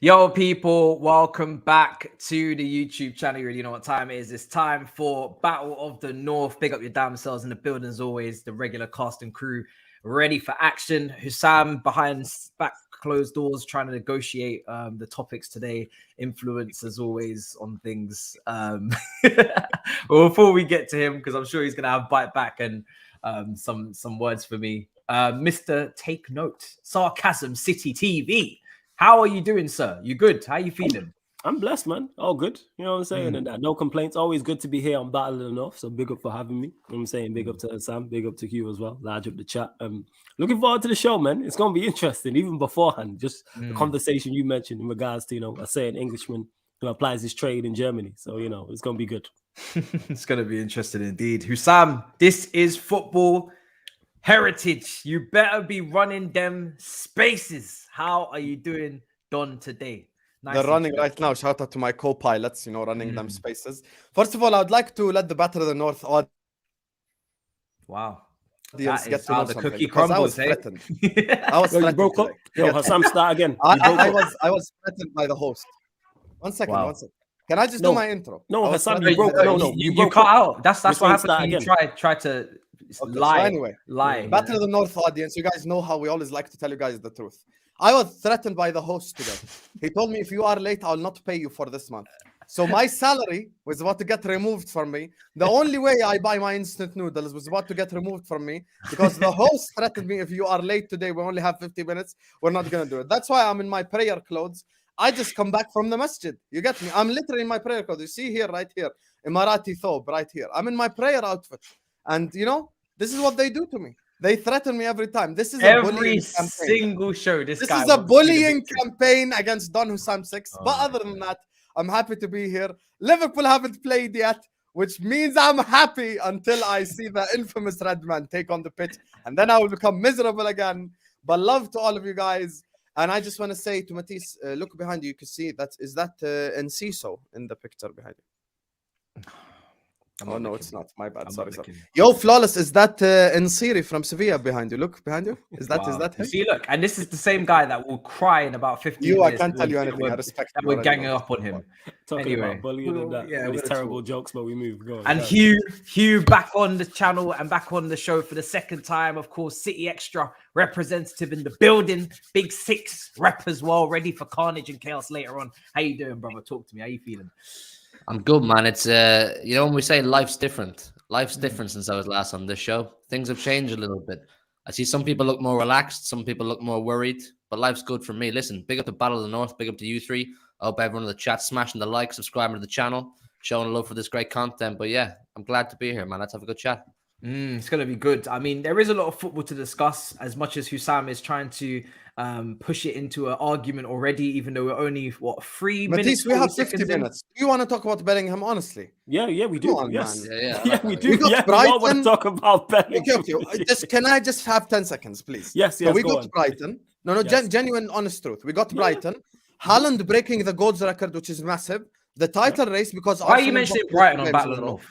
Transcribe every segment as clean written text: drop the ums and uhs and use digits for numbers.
Yo, people, welcome back to the YouTube channel. You already know what time it is. It's time for Battle of the North. Big up your damn selves in the building as always. The regular cast and crew ready for action. Husam behind back closed doors trying to negotiate the topics today. Influence as always on things. Well, before we get to him, because I'm sure he's going to have bite back and some words for me. Mr. Take Note, Sarcasm City TV. How are you doing, sir? You good? How you feeling? I'm blessed, man. All good. You know what I'm saying? And no complaints. Always good to be here on Battle of the North. So big up for having me. You know what I'm saying? Big up to Sam. Big up to Hugh as well. Large up the chat. Looking forward to the show, man. It's going to be interesting. Even beforehand, just the conversation you mentioned in regards to, a certain Englishman who applies his trade in Germany. So, it's going to be good. It's going to be interesting indeed. Husam, this is football heritage. You better be running them spaces. How are you doing, Don, today? Nice. They're running right now. Shout out to my co-pilots, running them spaces. First of all, I would like to let the Battle of the North audience get to know the cookie crumbles. I was threatened. I was threatened. Broke up. Yo, Husam, start again. I was threatened by the host. One second. Can I just do my intro? No, Husam, you broke. You cut out. That's what happened when you try to lie. So anyway, lie. Battle of the North audience, you guys know how we always like to tell you guys the truth. I was threatened by the host today. He told me if you are late, I'll not pay you for this month. So my salary was about to get removed from me. The only way I buy my instant noodles was about to get removed from me because the host threatened me, if you are late today, we only have 50 minutes. We're not going to do it. That's why I'm in my prayer clothes. I just come back from the masjid. You get me? I'm literally in my prayer clothes. You see here, right here, Emirati thobe, right here. I'm in my prayer outfit. And, this is what they do to me. They threaten me every time. This is every single show. This is a bullying campaign against Don Husam 6. But other than that, I'm happy to be here. Liverpool haven't played yet, which means I'm happy until I see the infamous red man take on the pitch. And then I will become miserable again. But love to all of you guys. And I just want to say to Matisse, look behind you. You can see is that Enciso in the picture behind you? Oh, no, it's not. My bad. Sorry. Yo, Flawless, is that Nsiri from Sevilla behind you? Look behind you. Is that him? You see, look, and this is the same guy that will cry in about 15 minutes. I can't tell you anything. I respect you. We're ganging up on him. Talking about bullying and that. Yeah, these terrible jokes, but we move. Go on, and Hugh back on the channel and back on the show for the second time. Of course, CityXtra representative in the building. Big 6 rep as well, ready for carnage and chaos later on. How you doing, brother? Talk to me. How you feeling? I'm good, man. It's when we say life's different since I was last on this show. Things have changed a little bit. I see some people look more relaxed, some people look more worried, but life's good for me. Listen, big up to Battle of the North, big up to you three. I hope everyone in the chat smashing the like, subscribing to the channel, showing love for this great content. But yeah, I'm glad to be here, man. Let's have a good chat. It's going to be good. I mean, there is a lot of football to discuss, as much as Husam is trying to push it into an argument already, even though we're only, 3 minutes? Matisse, we have 50 minutes. Do you want to talk about Bellingham, honestly? Yeah, we do. On, yes. Yeah, we do. We got Brighton. We want to talk about Bellingham. Okay. Can I just have 10 seconds, please? Yes, so we got Brighton. No, yes. Genuine, honest truth. We got Brighton. Haaland breaking the goals record, which is massive. The title race, because why are you mentioning Brighton on Battle of the North?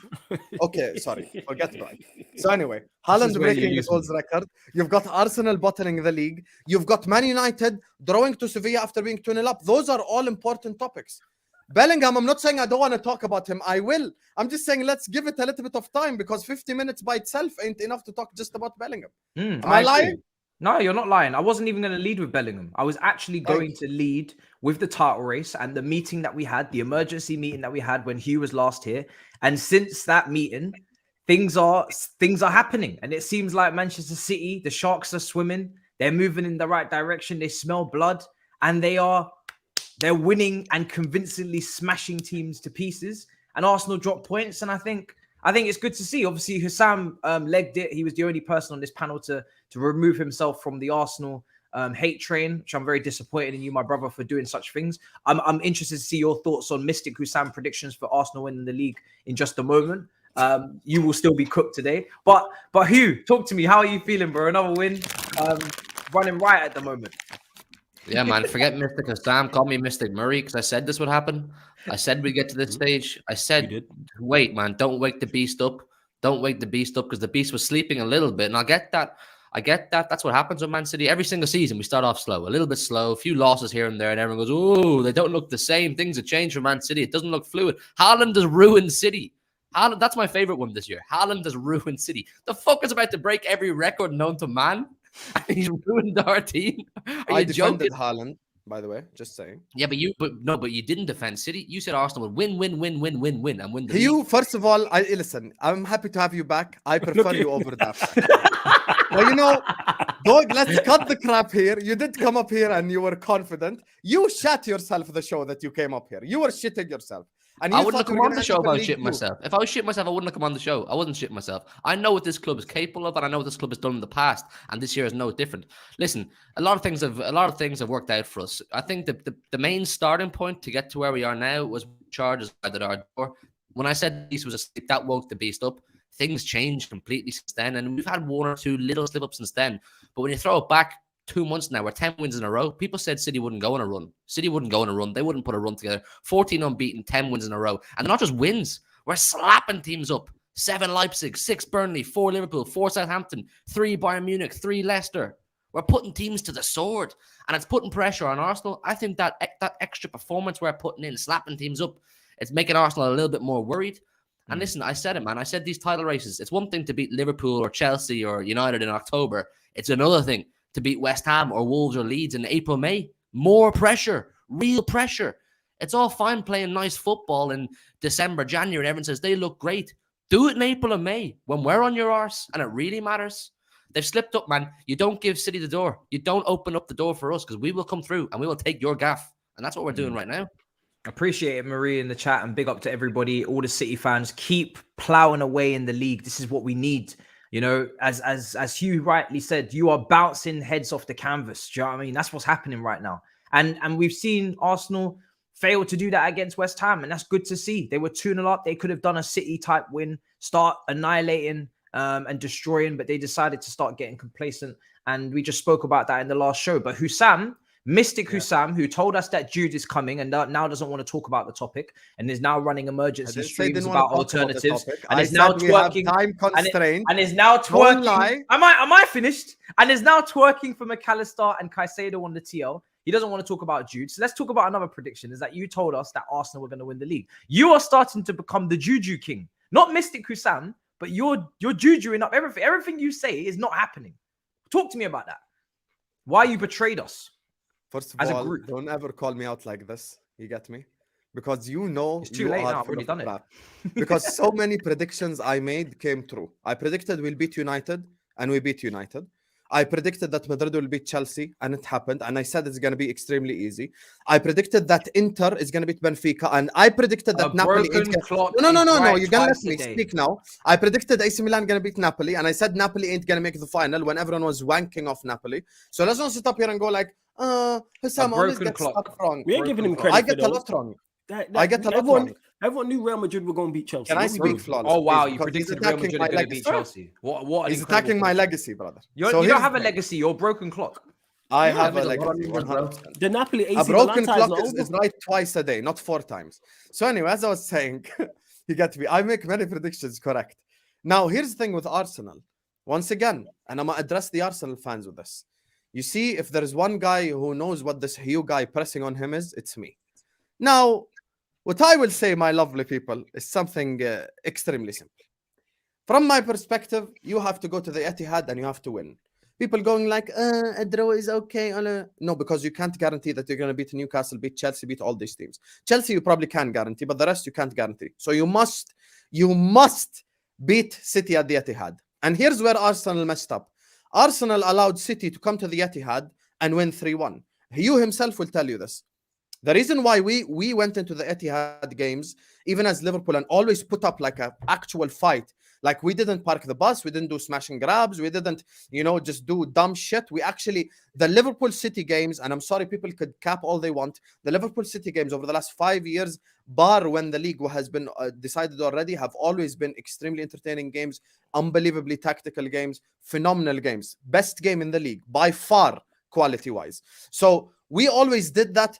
Okay, sorry, forget Brighton. So anyway, Haaland breaking the goals record. You've got Arsenal bottling the league. You've got Man United drawing to Sevilla after being 2-0 up. Those are all important topics. Bellingham, I'm not saying I don't want to talk about him. I will. I'm just saying let's give it a little bit of time, because 50 minutes by itself ain't enough to talk just about Bellingham. Am I lying? No, you're not lying. I wasn't even going to lead with Bellingham. I was actually going to lead with the title race and the meeting that we had, the emergency meeting that we had when Hugh was last here. And since that meeting, things are happening. And it seems like Manchester City, the Sharks are swimming. They're moving in the right direction. They smell blood, and they're winning and convincingly smashing teams to pieces. And Arsenal dropped points. And I think it's good to see. Obviously, Husam legged it. He was the only person on this panel to remove himself from the Arsenal hate train, which I'm very disappointed in you, my brother, for doing such things. I'm interested to see your thoughts on Mystic Husam predictions for Arsenal winning the league in just a moment. You will still be cooked today. But Hugh, talk to me. How are you feeling, bro? Another win, running right at the moment. Yeah, man. Forget Mystic Husam. Call me Mystic Murray, because I said this would happen. I said we'd get to this stage. I said, wait, man, don't wake the beast up. Don't wake the beast up, because the beast was sleeping a little bit. And I get that. I get that. That's what happens with Man City. Every single season, we start off slow, a little bit slow, a few losses here and there, and everyone goes, oh, they don't look the same. Things have changed for Man City. It doesn't look fluid. Haaland has ruined City. Haaland, that's my favorite one this year. Haaland has ruined City. The fuck is about to break every record known to man? And he's ruined our team. Are you joking? Haaland, by the way, just saying. Yeah, but you didn't defend City. You said Arsenal would win, and win the league. First of all, listen, I'm happy to have you back. I prefer you over that. Well, you know, dog, let's cut the crap here. You did come up here and you were confident. You shat yourself the show that you came up here. You were shitting yourself. And I wouldn't have come on the show if I was shitting myself. If I was shitting myself, I wouldn't have come on the show. I wasn't shitting myself. I know what this club is capable of, and I know what this club has done in the past. And this year is no different. Listen, a lot of things have worked out for us. I think the main starting point to get to where we are now was charges at our door. When I said Beast was asleep, that woke the Beast up. Things changed completely since then, and we've had one or two little slip-ups since then. But when you throw it back 2 months now, we're 10 wins in a row. People said City wouldn't go on a run. City wouldn't go on a run. They wouldn't put a run together. 14 unbeaten, 10 wins in a row. And not just wins. We're slapping teams up. 7 Leipzig, 6 Burnley, 4 Liverpool, 4 Southampton, 3 Bayern Munich, 3 Leicester. We're putting teams to the sword. And it's putting pressure on Arsenal. I think that extra performance we're putting in, slapping teams up, it's making Arsenal a little bit more worried. And listen, I said it, man. I said these title races, it's one thing to beat Liverpool or Chelsea or United in October. It's another thing to beat West Ham or Wolves or Leeds in April, May. More pressure, real pressure. It's all fine playing nice football in December, January, and everyone says they look great. Do it in April and May when we're on your arse and it really matters. They've slipped up, man. You don't give City the door. You don't open up the door for us because we will come through and we will take your gaff. And that's what we're doing right now. Appreciate it, Marie, in the chat, and big up to everybody, all the City fans. Keep plowing away in the league. This is what we need. You know, as Hugh rightly said, you are bouncing heads off the canvas. Do you know what I mean? That's what's happening right now. And we've seen Arsenal fail to do that against West Ham, and that's good to see. They were 2-0 up. They could have done a City-type win, start annihilating and destroying, but they decided to start getting complacent. And we just spoke about that in the last show. But Husam, Husam, who told us that Jude is coming and now doesn't want to talk about the topic and is now running emergency streams about alternatives and is now twerking time constraint and is now twerking. Am I finished? And is now twerking for McAllister and Caicedo on the TL. He doesn't want to talk about Jude. So let's talk about another prediction. Is that you told us that Arsenal were going to win the league. You are starting to become the Juju king, not Mystic Husam, but you're jujuing up everything. Everything you say is not happening. Talk to me about that. Why you betrayed us. First of all, don't ever call me out like this. You get me? Because you know it's too late now. I've already done it. Because so many predictions I made came true. I predicted we'll beat United, and we beat United. I predicted that Madrid will beat Chelsea, and it happened. And I said it's going to be extremely easy. I predicted that Inter is going to beat Benfica, and I predicted that Napoli. No. You're going to let me speak now. I predicted AC Milan going to beat Napoli, and I said Napoli ain't going to make the final when everyone was wanking off Napoli. So let's not sit up here and go like, Husam always gets stuff wrong. We ain't giving him credit. I get a lot wrong. I get a lot wrong. Everyone knew Real Madrid were going to beat Chelsea. Can I speak flawless? Oh, wow. You predicted Real Madrid were going to beat Chelsea. What he's attacking my legacy, brother. You don't have a legacy. You're a broken clock. I have a legacy. The Napoli AC a broken clock is right twice a day, not 4 times. So anyway, as I was saying, you get me. I make many predictions correct. Now, here's the thing with Arsenal. Once again, and I'm going to address the Arsenal fans with this. You see, if there's one guy who knows what this Hugh guy pressing on him is, it's me. Now, what I will say, my lovely people, is something extremely simple. From my perspective, you have to go to the Etihad and you have to win. People going like, a draw is okay. No, because you can't guarantee that you're going to beat Newcastle, beat Chelsea, beat all these teams. Chelsea, you probably can guarantee, but the rest you can't guarantee. So you must beat City at the Etihad. And here's where Arsenal messed up. Arsenal allowed City to come to the Etihad and win 3-1. Hugh himself will tell you this. The reason why we went into the Etihad games, even as Liverpool, and always put up like an actual fight. Like we didn't park the bus, we didn't do smash and grabs, we didn't, just do dumb shit. We actually, the Liverpool City games, and I'm sorry people could cap all they want, the Liverpool City games over the last 5 years, bar when the league has been decided already, have always been extremely entertaining games, unbelievably tactical games, phenomenal games. Best game in the league, by far, quality-wise. So we always did that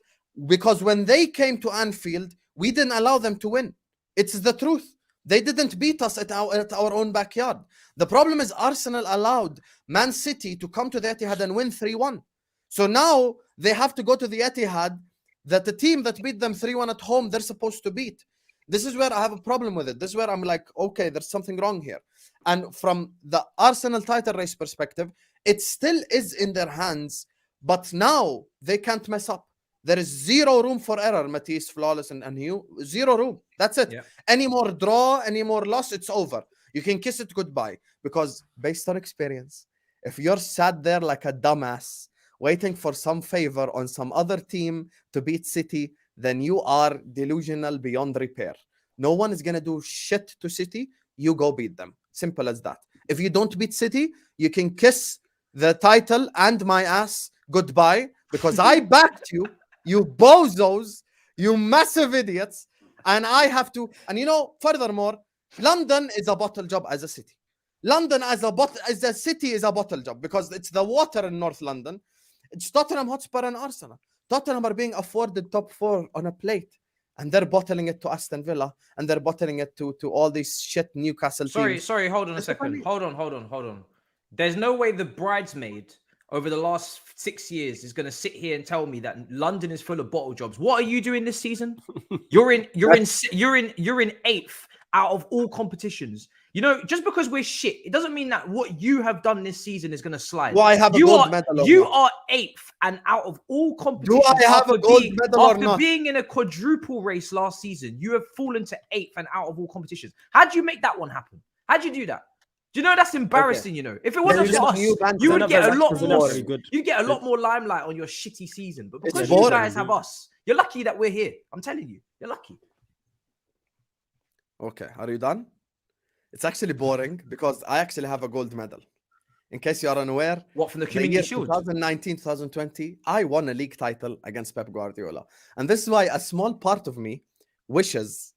because when they came to Anfield, we didn't allow them to win. It's the truth. They didn't beat us at our own backyard. The problem is Arsenal allowed Man City to come to the Etihad and win 3-1. So now they have to go to the Etihad, that the team that beat them 3-1 at home, they're supposed to beat. This is where I have a problem with it. This is where I'm like, okay, there's something wrong here. And from the Arsenal title race perspective, it still is in their hands, but now they can't mess up. There is zero room for error, Matisse, Flawless, and Hugh. Zero room. That's it. Yeah. Any more draw, any more loss, it's over. You can kiss it goodbye. Because based on experience, if you're sat there like a dumbass, waiting for some favor on some other team to beat City, then you are delusional beyond repair. No one is going to do shit to City. You go beat them. Simple as that. If you don't beat City, you can kiss the title and my ass goodbye, because I backed you, you bozos, you massive idiots, and I have to. And you know, furthermore, London is a bottle job as a city. London as a city is a bottle job, because it's the water in North London. It's Tottenham Hotspur and Arsenal. Tottenham are being afforded top 4 on a plate, and they're bottling it to Aston Villa, and they're bottling it to all these shit Newcastle teams. Sorry, hold on a second. Hold on. There's no way the bridesmaid over the last 6 years is going to sit here and tell me that London is full of bottle jobs. What are you doing this season? You're in 8th out of all competitions. You know, just because we're shit, it doesn't mean that what you have done this season is going to slide. Well, I have a gold medal. You are 8th and out of all competitions. Do I have a gold medal or not? After being in a quadruple race last season, you have fallen to 8th and out of all competitions. How do you make that one happen? How do you do that? Do you know that's embarrassing? Okay. You know, if it wasn't for us, you would get a lot more. You get a lot more limelight on your shitty season. But because you guys have us, you're lucky that we're here. I'm telling you, you're lucky. Okay, are you done? It's actually boring because I actually have a gold medal. In case you are unaware, what, from the Community Shield? 2019, 2020, I won a league title against Pep Guardiola. And this is why a small part of me wishes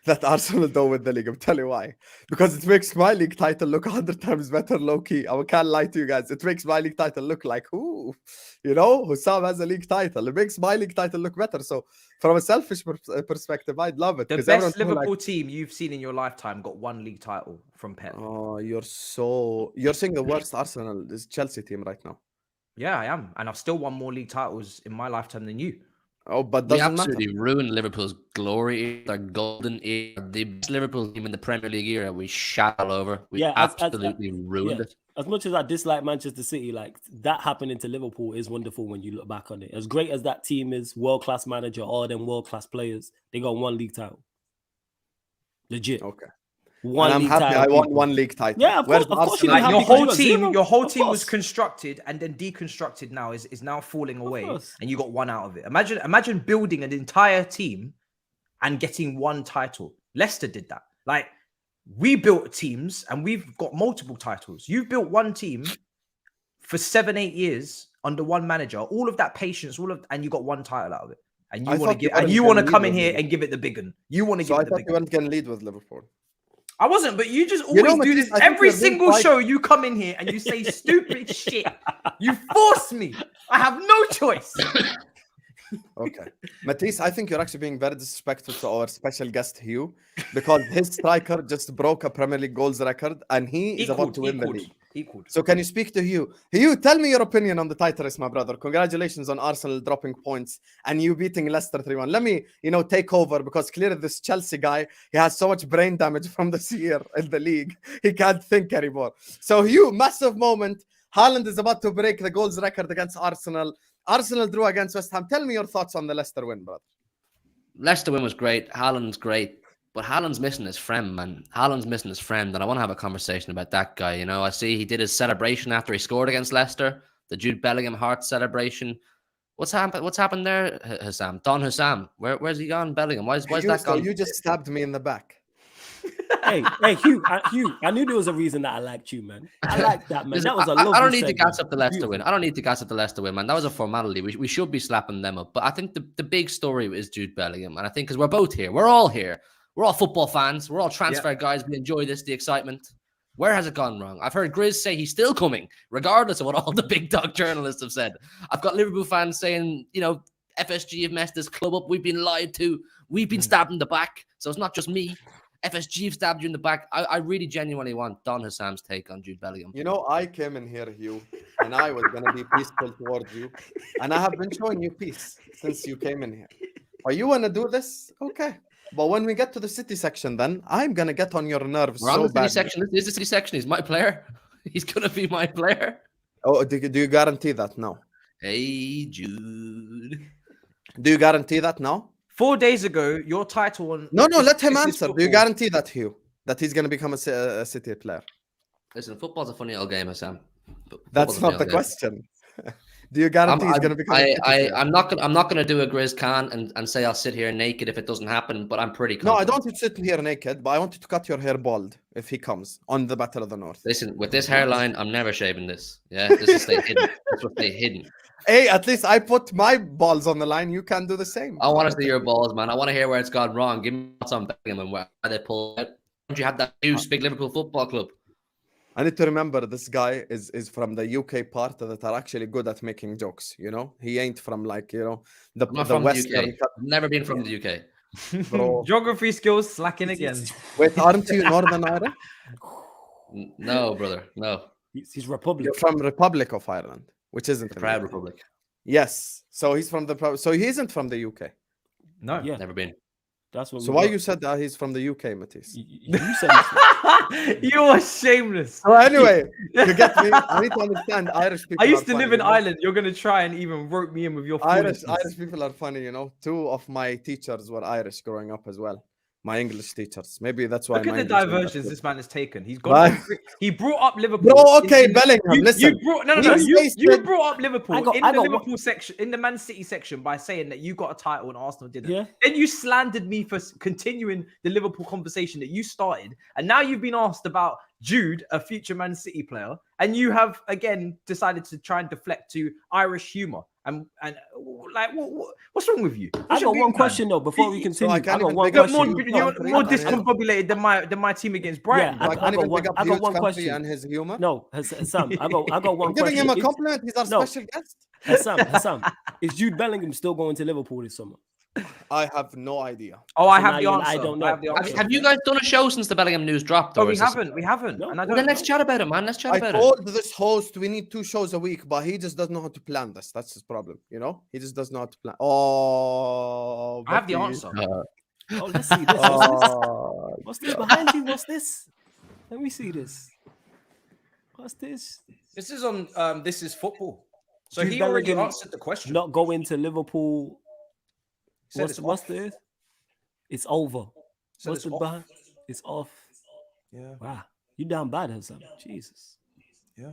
that Arsenal don't win the league. I'm telling you why. Because it makes my league title look 100 times better, low-key. I can't lie to you guys. It makes my league title look like, ooh, you know, Husam has a league title. It makes my league title look better. So from a selfish perspective, I'd love it. The best Liverpool team you've seen in your lifetime got 1 league title from Pep. Oh, you're saying the worst Arsenal is Chelsea team right now. Yeah, I am. And I've still won more league titles in my lifetime than you. Oh, but we absolutely ruined Liverpool's glory, their golden era, the best Liverpool team in the Premier League era. We shot all over. We absolutely ruined it. As much as I dislike Manchester City, like that happening to Liverpool is wonderful when you look back on it. As great as that team is, world-class manager, all them world-class players, they got 1 league title. Legit. Okay. I'm happy I won 1 league title. Yeah, of course you like your whole team was constructed and then deconstructed now is now falling away, and you got 1 out of it. Imagine building an entire team and getting 1 title. Leicester did that. Like, we built teams and we've got multiple titles. You've built 1 team for 7-8 years under 1 manager, all of that patience, and you got 1 title out of it. And you want to come in here and give it the big one. You want to give it the big one. I thought you weren't going to lead with Liverpool. I wasn't, but you just always do this. Every single show you come in here and you say stupid shit. You force me. I have no choice. Okay. Matisse, I think you're actually being very disrespectful to our special guest, Hugh, because his striker just broke a Premier League goals record and he is about to win the league. So can you speak to Hugh? Hugh, tell me your opinion on the title race, my brother. Congratulations on Arsenal dropping points and you beating Leicester 3-1. Let me, take over, because clearly this Chelsea guy, he has so much brain damage from this year in the league. He can't think anymore. So Hugh, massive moment. Haaland is about to break the goals record against Arsenal. Arsenal drew against West Ham. Tell me your thoughts on the Leicester win, brother. Leicester win was great. Haaland's great. But Haaland's missing his friend, man. Haaland's missing his friend, and I want to have a conversation about that guy. I see he did his celebration after he scored against Leicester, the Jude Bellingham heart celebration. What's happened there, Husam? Don Husam, where's he gone, Bellingham? Why's that gone? You just stabbed me in the back. Hey, Hugh, I knew there was a reason that I liked you, man. I like that, man. That was a lovely I don't need to gas up the Leicester win. I don't need to gas up the Leicester win, man. That was a formality. We should be slapping them up. But I think the big story is Jude Bellingham. And I think because we're both here. We're all here. We're all football fans. We're all transfer guys. We enjoy the excitement. Where has it gone wrong? I've heard Grizz say he's still coming, regardless of what all the big dog journalists have said. I've got Liverpool fans saying, FSG have messed this club up. We've been lied to. We've been stabbed in the back. So it's not just me. FSG stabbed you in the back. I really genuinely want Don Husam's take on Jude Bellingham. You know, I came in here, Hugh, and I was going to be peaceful towards you. And I have been showing you peace since you came in here. Are you want to do this? Okay. But when we get to the city section, then I'm going to get on your nerves We're on so the city badly. section. This is the city section. He's my player. He's going to be my player. Oh, do you guarantee that now? Hey, Jude. Do you guarantee that now? 4 days ago, your title on... No, let him This is answer. Do you football. guarantee that, Hugh? That he's going to become a City player? Listen, football's a funny old game, Sam. That's not the question. Do you guarantee he's going to become a City player? I'm not going to do a Grizz Khan and say I'll sit here naked if it doesn't happen, but I'm pretty confident. No, I don't want you to sit here naked, but I want you to cut your hair bald if he comes on the Battle of the North. Listen, with this hairline, I'm never shaving this. Yeah, this will stay hidden. This will stay hidden. Hey, at least I put my balls on the line. You can do the same. I want to see your balls, man. I want to hear where it's gone wrong. Give me thoughts on Bellingham and why they pulled out. Don't you have that juice, big Liverpool Football Club? I need to remember this guy is from the UK part that are actually good at making jokes. You know, he ain't from like the I'm not from Western. the UK. I've never been from the UK. Bro. Geography skills slacking again. Wait, aren't you Northern Ireland? No, brother, no. He's Republic. You're from Republic of Ireland, which isn't The Proud the UK. Republic. Yes, so he's from so he isn't from the UK. No. Yeah, Never been. that's what. So why you said that he's from the UK, Matisse? You said You are shameless. So anyway, to get me, I need to understand Irish people. I used are to live funny, in you know? Ireland. You're going to try and even rope me in with your Irish foolishness. people are funny, you know. 2 of my teachers were Irish growing up as well. My English teachers. Maybe that's why. Look at my the English ain't that diversions good. this man has taken. He's Why? gone. He brought up Liverpool. Bro, okay, in- Bellingham. You Listen, brought He's you wasted- brought up Liverpool I got in the one- Liverpool section, in the Man City section, by saying that you got a title and Arsenal didn't. Yeah. Then you slandered me for continuing the Liverpool conversation that you started, and now you've been asked about Jude, a future Man City player, and you have again decided to try and deflect to Irish humor. And like, what's wrong with you? I What's your got game one plan? question though before we continue. I can't got even one pick You're up more, question. you're more discombobulated than my team against Brighton. Yeah, So I can't even got pick up I got Hugh's one country question. and his humor. No, Sam, I got one I'm giving question. him a compliment. He's our No. special guest. Hassam, is Jude Bellingham still going to Liverpool this summer? I have no idea. Oh, I So have now the you- answer. I don't know. have the Okay. answer. Have you guys done a show since the Bellingham news dropped? Oh, or we is this- haven't. We haven't. No. And I Well, don't. then let's chat about it, man. Let's chat I about it. told this host we need 2 shows a week, but he just doesn't know how to plan this. That's his problem, you know? He just doesn't know how to plan. Oh, I have the Becky. answer. Oh, let's see this. Oh, What's this behind you? What's this? Let me see this. What's this? This is on. This is football. So Jude he already Bellingham answered the question. Not going to Liverpool. Said What's it's what's off. this? It's over. Said What's it's the off. behind? It's off. Yeah. Wow, you down bad, Hassam. Jesus. Yeah.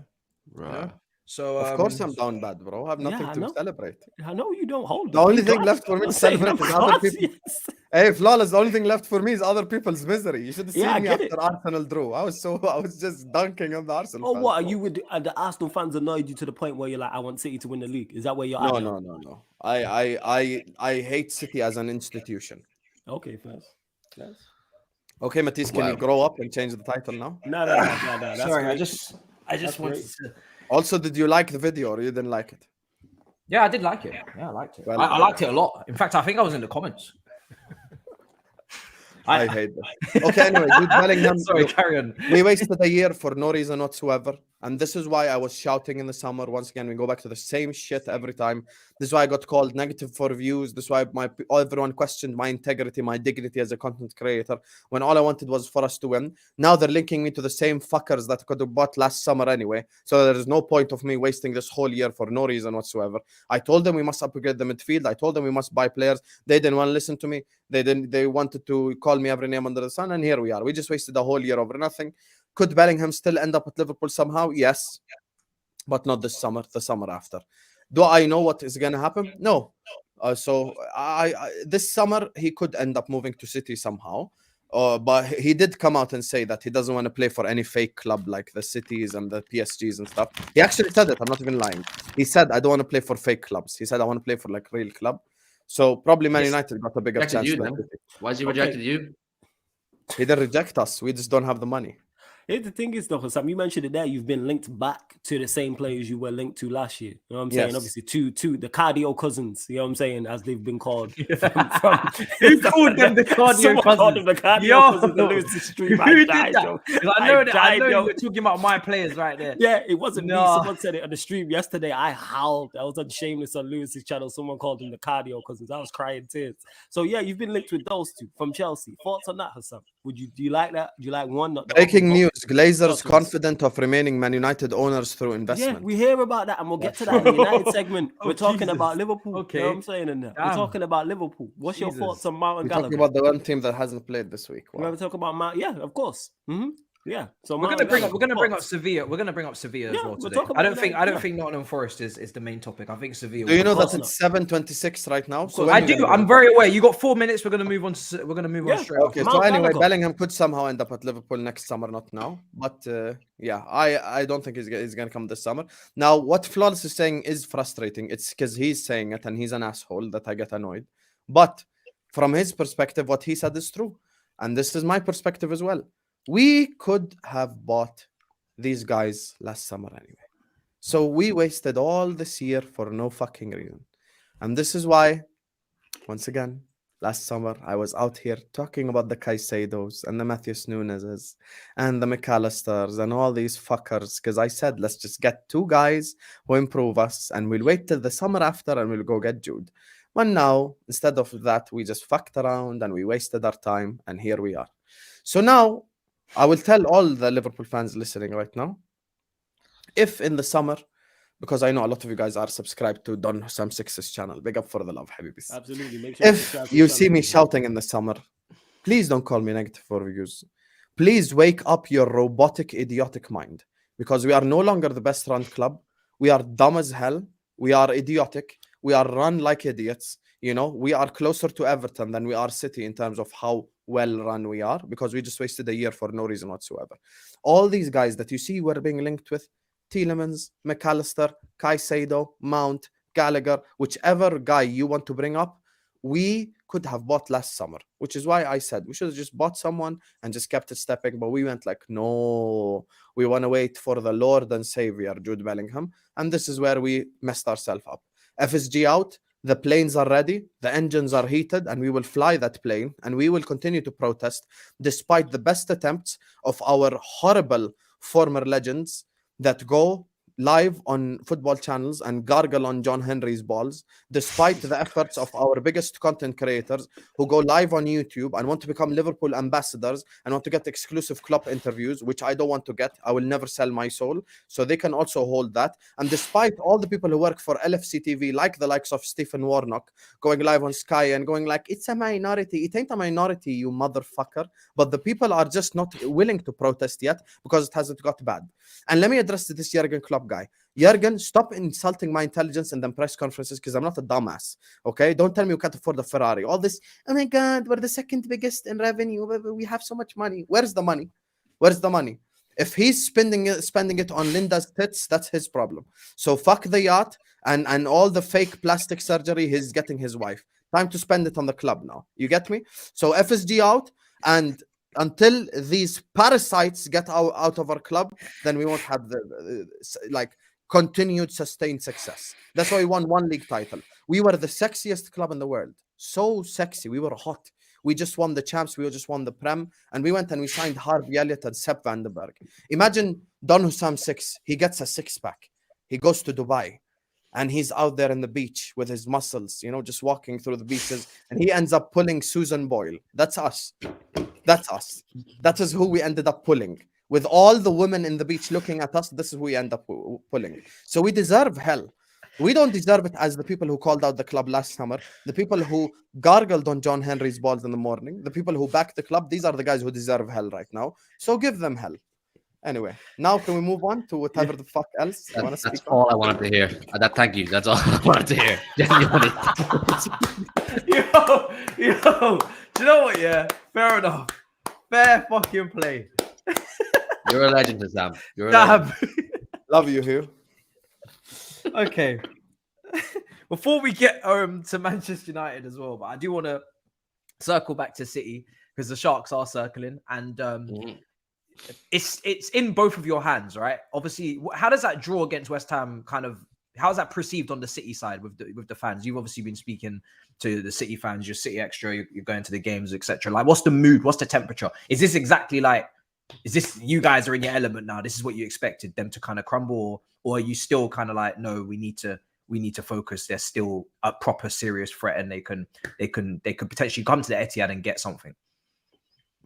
Right. So of course I'm down bad, bro. I have nothing I to know. celebrate. I know you don't hold. The only thing left for me to celebrate is other people. Yes. Hey, Flawless, the only thing left for me is other people's misery. You should have seen Yeah, I me get after Arsenal drew. I was just dunking on the Arsenal. Oh, fans, what are bro. you with the Arsenal fans annoyed you to the point where you're like, I want City to win the league? Is that where you're at? No, now? no. I hate City as an institution. Okay, first. Okay, Matisse, can you Wow. grow up and change the title now? No. That's Sorry, great. I just That's wanted great. to. Also, did you like the video or you didn't like it? Yeah, I did like it. Yeah, I liked it. Well, I liked it a lot. In fact, I think I was in the comments. I hate that. Okay, anyway, Jude Bellingham. Sorry, look, carry on. we wasted a year for no reason whatsoever. And this is why I was shouting in the summer. Once again, we go back to the same shit every time. This is why I got called negative for views. This is why everyone questioned my integrity, my dignity as a content creator, when all I wanted was for us to win. Now they're linking me to the same fuckers that could have bought last summer anyway. So there is no point of me wasting this whole year for no reason whatsoever. I told them we must upgrade the midfield. I told them we must buy players. They didn't want to listen to me. They wanted to call me every name under the sun, and here we are. We just wasted a whole year over nothing. Could Bellingham still end up at Liverpool somehow? Yes, but not this summer, the summer after. Do I know what is going to happen? No. So this summer, he could end up moving to City somehow. But he did come out and say that he doesn't want to play for any fake club like the Cities and the PSGs and stuff. He actually said it. I'm not even lying. He said, I don't want to play for fake clubs. He said, I want to play for like real club. So probably Man United got a bigger Rejected chance. you, than then. City. Why has he rejected you? He didn't reject us. We just don't have the money. Here's the thing is, though, Sam, you mentioned it there. You've been linked back to the same players you were linked to last year. You know what I'm saying? Yes. Obviously, two the cardio cousins. You know what I'm saying? As they've been called. Who called them the cardio Someone cousins? called them the cardio Yo, cousins. The Lewis stream. who did that? Yo. 'Cause I know died, you yo. were talking about my players right there. Yeah, it wasn't me. No. Someone said it on the stream yesterday. I howled. I was on Shameless on Lewis's channel. Someone called them the cardio cousins. I was crying tears. So yeah, you've been linked with those two from Chelsea. Thoughts on that, Husam? Do you like that? Do you like one? Not the Breaking other? news: Glazers Talk to us. confident of remaining Man United owners through Yeah, investment. we hear about that, and we'll get to that in the United segment. Oh, We're talking Jesus. about Liverpool. Okay. You know what I'm saying in there? We're Damn. talking about Liverpool. What's your Jesus. thoughts on Mount and We're talking Gallagher? about the one team that hasn't played this week. We're Wow. going to talk about Mount. Yeah, of course. Yeah. So We're Mount gonna and bring up Gallagher, thoughts? Sevilla. We're gonna bring up Sevilla Yeah, as well we'll today. talk about I don't that, think Nottingham Forest is the main topic. I think Sevilla. Do you know course that it's 7:26 right now? So course. when I you do. gonna I'm go? very aware. You got 4 minutes. We're gonna move on. We're gonna move Yeah. on straight Okay, after. so Mount anyway, Gallagher. Bellingham could somehow end up at Liverpool next summer, not now. But yeah, I don't think he's going to come this summer. Now, what Flawless is saying is frustrating. It's because he's saying it and he's an asshole that I get annoyed. But from his perspective, what he said is true. And this is my perspective as well. We could have bought these guys last summer anyway. So we wasted all this year for no fucking reason. And this is why, once again, last summer, I was out here talking about the Caicedos and the Matisse Nunez's and the McAllisters and all these fuckers because I said, let's just get two guys who improve us and we'll wait till the summer after and we'll go get Jude. But now, instead of that, we just fucked around and we wasted our time and here we are. So now, I will tell all the Liverpool fans listening right now, if in the summer, because I know a lot of you guys are subscribed to Don Husam 6's channel. Big up for the love, Habibis. Absolutely. Make sure If subscribe to you the see channel. me shouting in the summer, please don't call me negative for reviews. Please wake up your robotic, idiotic mind because we are no longer the best run club. We are dumb as hell. We are idiotic. We are run like idiots. You know, we are closer to Everton than we are City in terms of how well run we are because we just wasted a year for no reason whatsoever. All these guys that you see were being linked with Tielemans, McAllister, Caicedo, Mount, Gallagher, whichever guy you want to bring up, we could have bought last summer, which is why I said we should have just bought someone and just kept it stepping. But we went like, no, we want to wait for the Lord and Savior, Jude Bellingham. And this is where we messed ourselves up. FSG out, the planes are ready, the engines are heated, and we will fly that plane. And we will continue to protest despite the best attempts of our horrible former legends that go live on football channels and gargle on John Henry's balls, despite the efforts of our biggest content creators who go live on YouTube and want to become Liverpool ambassadors and want to get exclusive club interviews, which I don't want to get. I will never sell my soul. So they can also hold that. And despite all the people who work for LFC TV, like the likes of Stephen Warnock, going live on Sky and going like, it's a minority. It ain't a minority, you motherfucker. But the people are just not willing to protest yet because it hasn't got bad. And let me address this Jurgen Klopp guy. Jurgen, stop insulting my intelligence in the press conferences because I'm not a dumbass. Okay, don't tell me you can't afford a Ferrari. All this, oh my God, we're the second biggest in revenue. We have so much money. Where's the money? Where's the money? If he's spending it on Linda's tits, that's his problem. So fuck the yacht and all the fake plastic surgery he's getting his wife. Time to spend it on the club now. You get me? So FSG out, and until these parasites get out of our club, then we won't have the continued sustained success. That's why we won one league title. We were the sexiest club in the world. So sexy. We were hot. We just won the champs. We just won the Prem. And we went and we signed Harvey Elliott and Sepp van den Berg. Imagine Don Husam 6. He gets a six-pack. He goes to Dubai. And he's out there on the beach with his muscles, you know, just walking through the beaches. And he ends up pulling Susan Boyle. That's us. That's us. That is who we ended up pulling. With all the women in the beach looking at us, this is who we end up pulling. So we deserve hell. We don't deserve it as the people who called out the club last summer, the people who gargled on John Henry's balls in the morning, the people who backed the club. These are the guys who deserve hell right now. So give them hell. Anyway, now can we move on to whatever the fuck else you want to speak That's all I wanted to hear. Thank you. That's all I wanted to hear. Genuinely. Yo, do you know what? Yeah, fair enough. Fair fucking play. You're a legend, Sam. You're a legend. Love you, Hugh. Okay. Before we get to Manchester United as well, but I do want to circle back to City because the Sharks are circling, and it's in both of your hands, right? Obviously, how does that draw against West Ham how is that perceived on the City side with the fans? You've obviously been speaking to the City fans, your CityXtra, you're going to the games, etc. Like, what's the mood? What's the temperature? Is this exactly like, is this you guys are in your element now? This is what you expected them to kind of crumble, or are you still kind of like, no, we need to focus. They're still a proper serious threat, and they could potentially come to the Etihad and get something.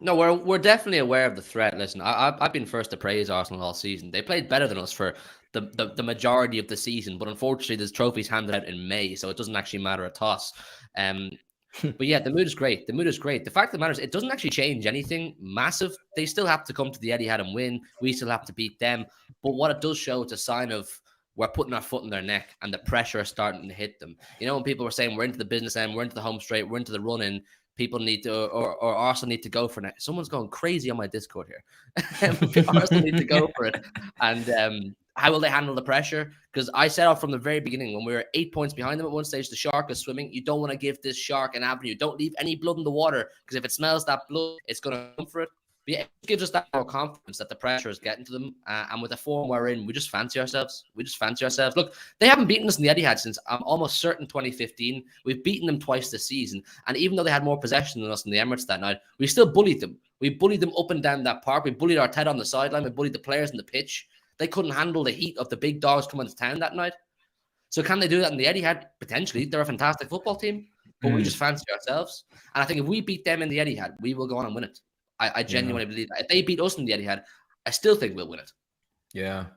No, we're definitely aware of the threat. Listen, I've been first to praise Arsenal all season. They played better than us for the majority of the season, but unfortunately, there's trophies handed out in May, so it doesn't actually matter a toss. But yeah, the mood is great. The mood is great. The fact that matters, it doesn't actually change anything massive. They still have to come to the Etihad and win. We still have to beat them. But what it does show, it's a sign of we're putting our foot in their neck and the pressure is starting to hit them. You know, when people were saying we're into the business end, we're into the home straight, we're into the run-in, people need to, or Arsenal need to go for it. Someone's going crazy on my Discord here. Arsenal need to go for it. And how will they handle the pressure? Because I said out from the very beginning, when we were 8 points behind them at one stage, the shark is swimming. You don't want to give this shark an avenue. Don't leave any blood in the water, because if it smells that blood, it's going to come for it. But yeah, it gives us that more confidence that the pressure is getting to them. And with the form we're in, we just fancy ourselves. Look, they haven't beaten us in the Etihad since I'm almost certain 2015. We've beaten them twice this season. And even though they had more possession than us in the Emirates that night, we still bullied them. We bullied them up and down that park. We bullied Arteta on the sideline. We bullied the players on the pitch. They couldn't handle the heat of the big dogs coming to town that night. So can they do that in the Etihad? Potentially. They're a fantastic football team, but we just fancy ourselves. And I think if we beat them in the Etihad, we will go on and win it. I genuinely believe that. If they beat us in the Etihad, I still think we'll win it. Yeah.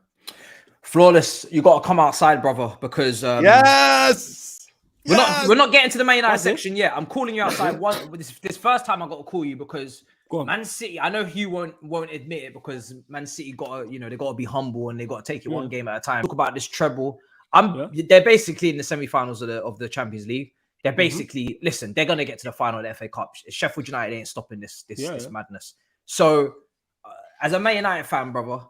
Flawless, you got to come outside, brother, because yes! We're not getting to the main United section yet. I'm calling you outside. This first time I got to call you because Man City, I know Hugh won't admit it, because Man City got to, they got to be humble and they got to take it one game at a time. Talk about this treble. They're basically in the semi-finals of the Champions League. They're basically, listen, they're going to get to the final of the FA Cup. Sheffield United ain't stopping this madness. So, as a Man United fan, brother,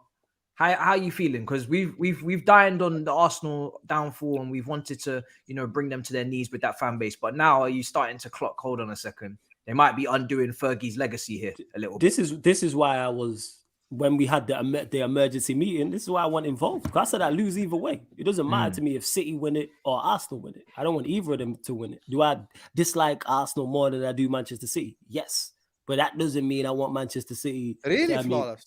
how are you feeling? Because we've dined on the Arsenal downfall and we've wanted to, bring them to their knees with that fan base. But now are you starting to clock, hold on a second, they might be undoing Fergie's legacy here a little bit. This is why I was, when we had the emergency meeting, this is why I want involved. Because I said I lose either way. It doesn't matter to me if City win it or Arsenal win it. I don't want either of them to win it. Do I dislike Arsenal more than I do Manchester City? Yes. But that doesn't mean I want Manchester City. Really flawless.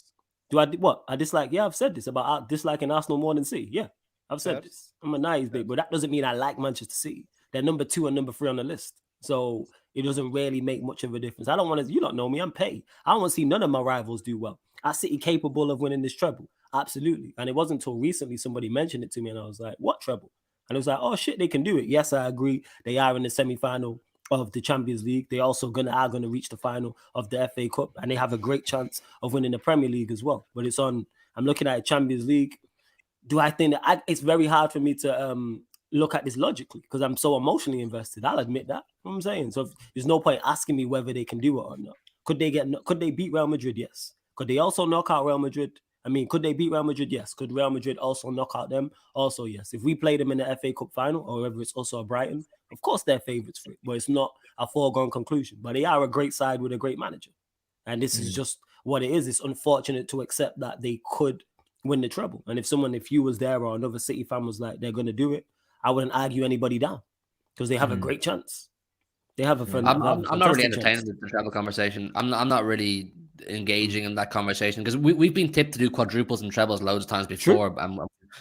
Do I what? I dislike, I've said this about disliking Arsenal more than City. Yeah, I've said this. I'm a nice big, but that doesn't mean I like Manchester City. They're number 2 and number 3 on the list. So it doesn't really make much of a difference. I don't want to, you don't know me, I'm petty. I don't want to see none of my rivals do well. Are City capable of winning this treble? Absolutely. And it wasn't until recently somebody mentioned it to me and I was like, what treble? And it was like, oh shit, they can do it. Yes, I agree. They are in the semi-final of the Champions League. They also are going to reach the final of the FA Cup, and they have a great chance of winning the Premier League as well. But I'm looking at Champions League. Do I think that it's very hard for me to look at this logically because I'm so emotionally invested? I'll admit that. You know what I'm saying? So there's no point asking me whether they can do it or not. Could they beat Real Madrid? Yes. Could they also knock out Real Madrid? Could they beat Real Madrid? Yes. Could Real Madrid also knock out them? Also, yes. If we play them in the FA Cup final, or whether it's also a Brighton, of course they're favourites for it, but it's not a foregone conclusion. But they are a great side with a great manager. And this is just what it is. It's unfortunate to accept that they could win the treble. And if you was there or another City fan was like, they're going to do it, I wouldn't argue anybody down because they have a great chance. They have a phenomenal I'm not really entertaining the treble conversation. I'm not really engaging in that conversation because we've been tipped to do quadruples and trebles loads of times before. And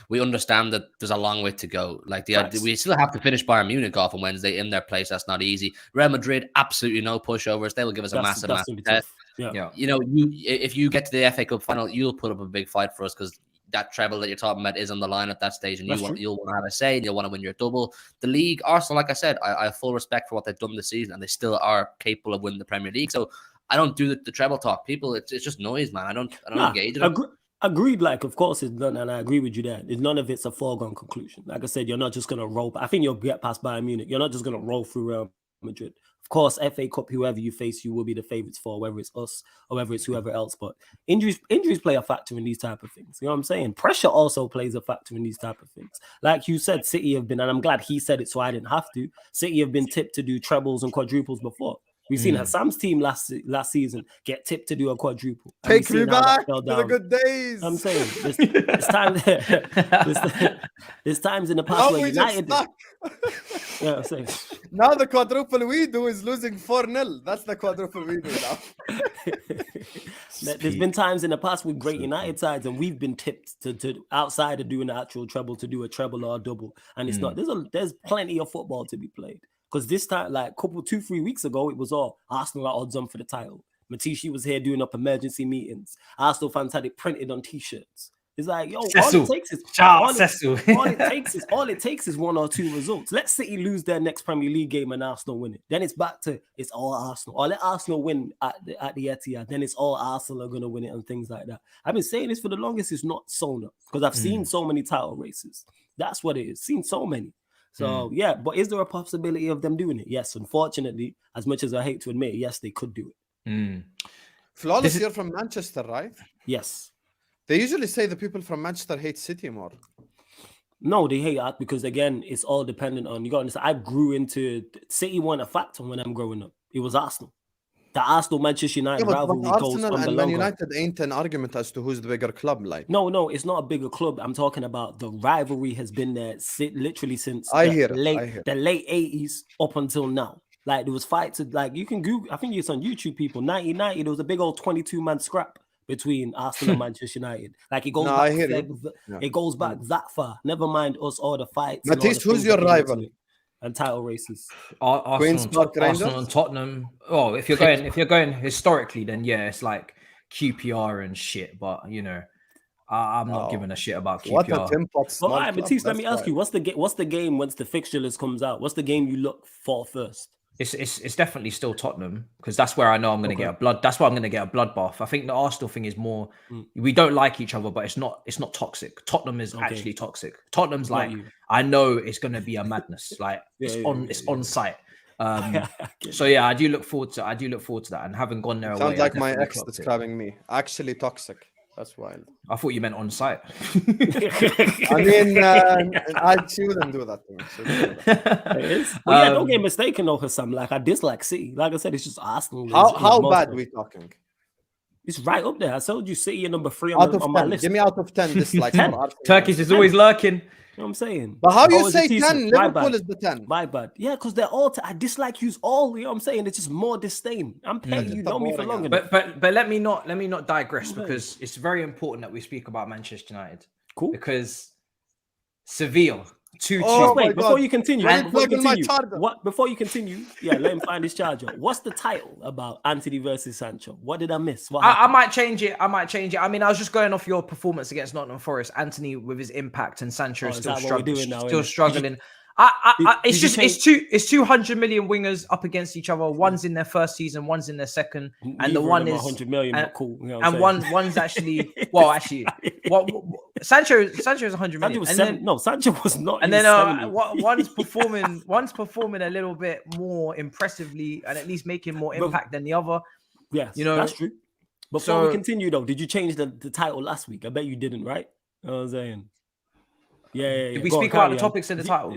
we understand that there's a long way to go. Like we still have to finish Bayern Munich off on Wednesday in their place. That's not easy. Real Madrid, absolutely no pushovers. They will give us a massive test. Yeah. If you get to the FA Cup final, you'll put up a big fight for us because that treble that you're talking about is on the line at that stage, and you'll want to have a say, and you'll want to win your double. The league, Arsenal, like I said, I have full respect for what they've done this season, and they still are capable of winning the Premier League. So I don't do the treble talk. People, it's just noise, man. I don't engage in it. Agreed. Like, of course, it's none, and I agree with you there. None of it's a foregone conclusion. Like I said, you're not just gonna roll. I think you'll get past Bayern Munich. You're not just gonna roll through Real Madrid. Of course, FA Cup, whoever you face, you will be the favourites for, whether it's us or whether it's whoever else. But injuries play a factor in these type of things. You know what I'm saying? Pressure also plays a factor in these type of things. Like you said, City have been, and I'm glad he said it so I didn't have to, City have been tipped to do trebles and quadruples before. We've seen Husam's team last season get tipped to do a quadruple. And Take we've me seen how that back fell to the down. good days. I'm saying there's times in the past Now where we just United. stuck. Yeah, I'm saying. Now the quadruple we do is losing 4-0. That's the quadruple we do now. There's been times in the past with great United sides, and we've been tipped to outside of doing the actual treble to do a treble or a double, and it's not. There's plenty of football to be played. Because this time, like 2-3 weeks ago, it was all Arsenal are odds on for the title. Matisse was here doing up emergency meetings. Arsenal fans had it printed on t-shirts. It's like, yo, all it takes is 1 or 2 results. Let City lose their next Premier League game and Arsenal win it. Then it's back to it's all Arsenal. Or let Arsenal win at the Etihad. Then it's all Arsenal are gonna win it and things like that. I've been saying this for the longest. It's not sewn up because I've seen so many title races. That's what it is. Seen so many. So yeah, but is there a possibility of them doing it? Yes, unfortunately, as much as I hate to admit, yes, they could do it. Flawless, you're from Manchester, right? Yes. They usually say the people from Manchester hate City more. No, they hate us because again, it's all dependent on you got to understand. I grew into City weren't a factor when I'm growing up. It was Arsenal. The Arsenal Manchester United rivalry goes Arsenal on the and logo. Man United ain't an argument as to who's the bigger club. Like no, it's not a bigger club. I'm talking about the rivalry has been there literally since the late 80s up until now. Like there was fights like you can Google. I think it's on YouTube. People 1990 there was a big old 22-man scrap between Arsenal and Manchester United. Like it goes back. It goes back that far. Never mind us all the fights. Matisse, who's your rival? And title races. Arsenal and Tottenham. Oh, if you're going historically, then yeah, it's like QPR and shit. But you know, I'm not giving a shit about QPR. What a Tim Potts. Well, Matisse, let me ask you, what's the game once the fixture list comes out? What's the game you look for first? It's definitely still Tottenham because that's where I know I'm going to get a blood. That's why I'm going to get a bloodbath. I think the Arsenal thing is more. We don't like each other, but it's not toxic. Tottenham is actually toxic. Tottenham's like I know it's going to be a madness. Like it's on site. So yeah, I do look forward to that. And having gone there, sounds like my ex describing me. Actually toxic. That's wild. I thought you meant on site. I mean, she wouldn't do that to me. Well, yeah, don't get mistaken though, Husam. Like I dislike City. Like I said, it's just Arsenal. How bad we talking? It's right up there. I told you City are number 3 on my list. Give me out of 10 dislikes. 10. Turkish is always lurking. You know what I'm saying? But how you say 10? Liverpool is the 10. My bad. Yeah, because they're all. I dislike you all. You know what I'm saying? It's just more disdain. I'm paying you. Know me for long enough. But let me not digress because it's very important that we speak about Manchester United. Cool. Because Sevilla 2-2. Oh, wait, before you continue, before you continue, yeah, let him find his charger. What's the title about Antony versus Sancho? What did I miss? I might change it. I mean, I was just going off your performance against Nottingham Forest. Antony with his impact and Sancho is still struggling. It's 200 million wingers up against each other. One's in their first season, one's in their second, and the one is 100 million. Not cool, you know and one's actually Sancho is 100 million. Sancho was not. And then one's performing a little bit more impressively and at least making more impact than the other. Yes, that's true. Before we continue though, did you change the title last week? I bet you didn't, right? You know what I'm saying? Yeah. Did we speak about the topics in the title?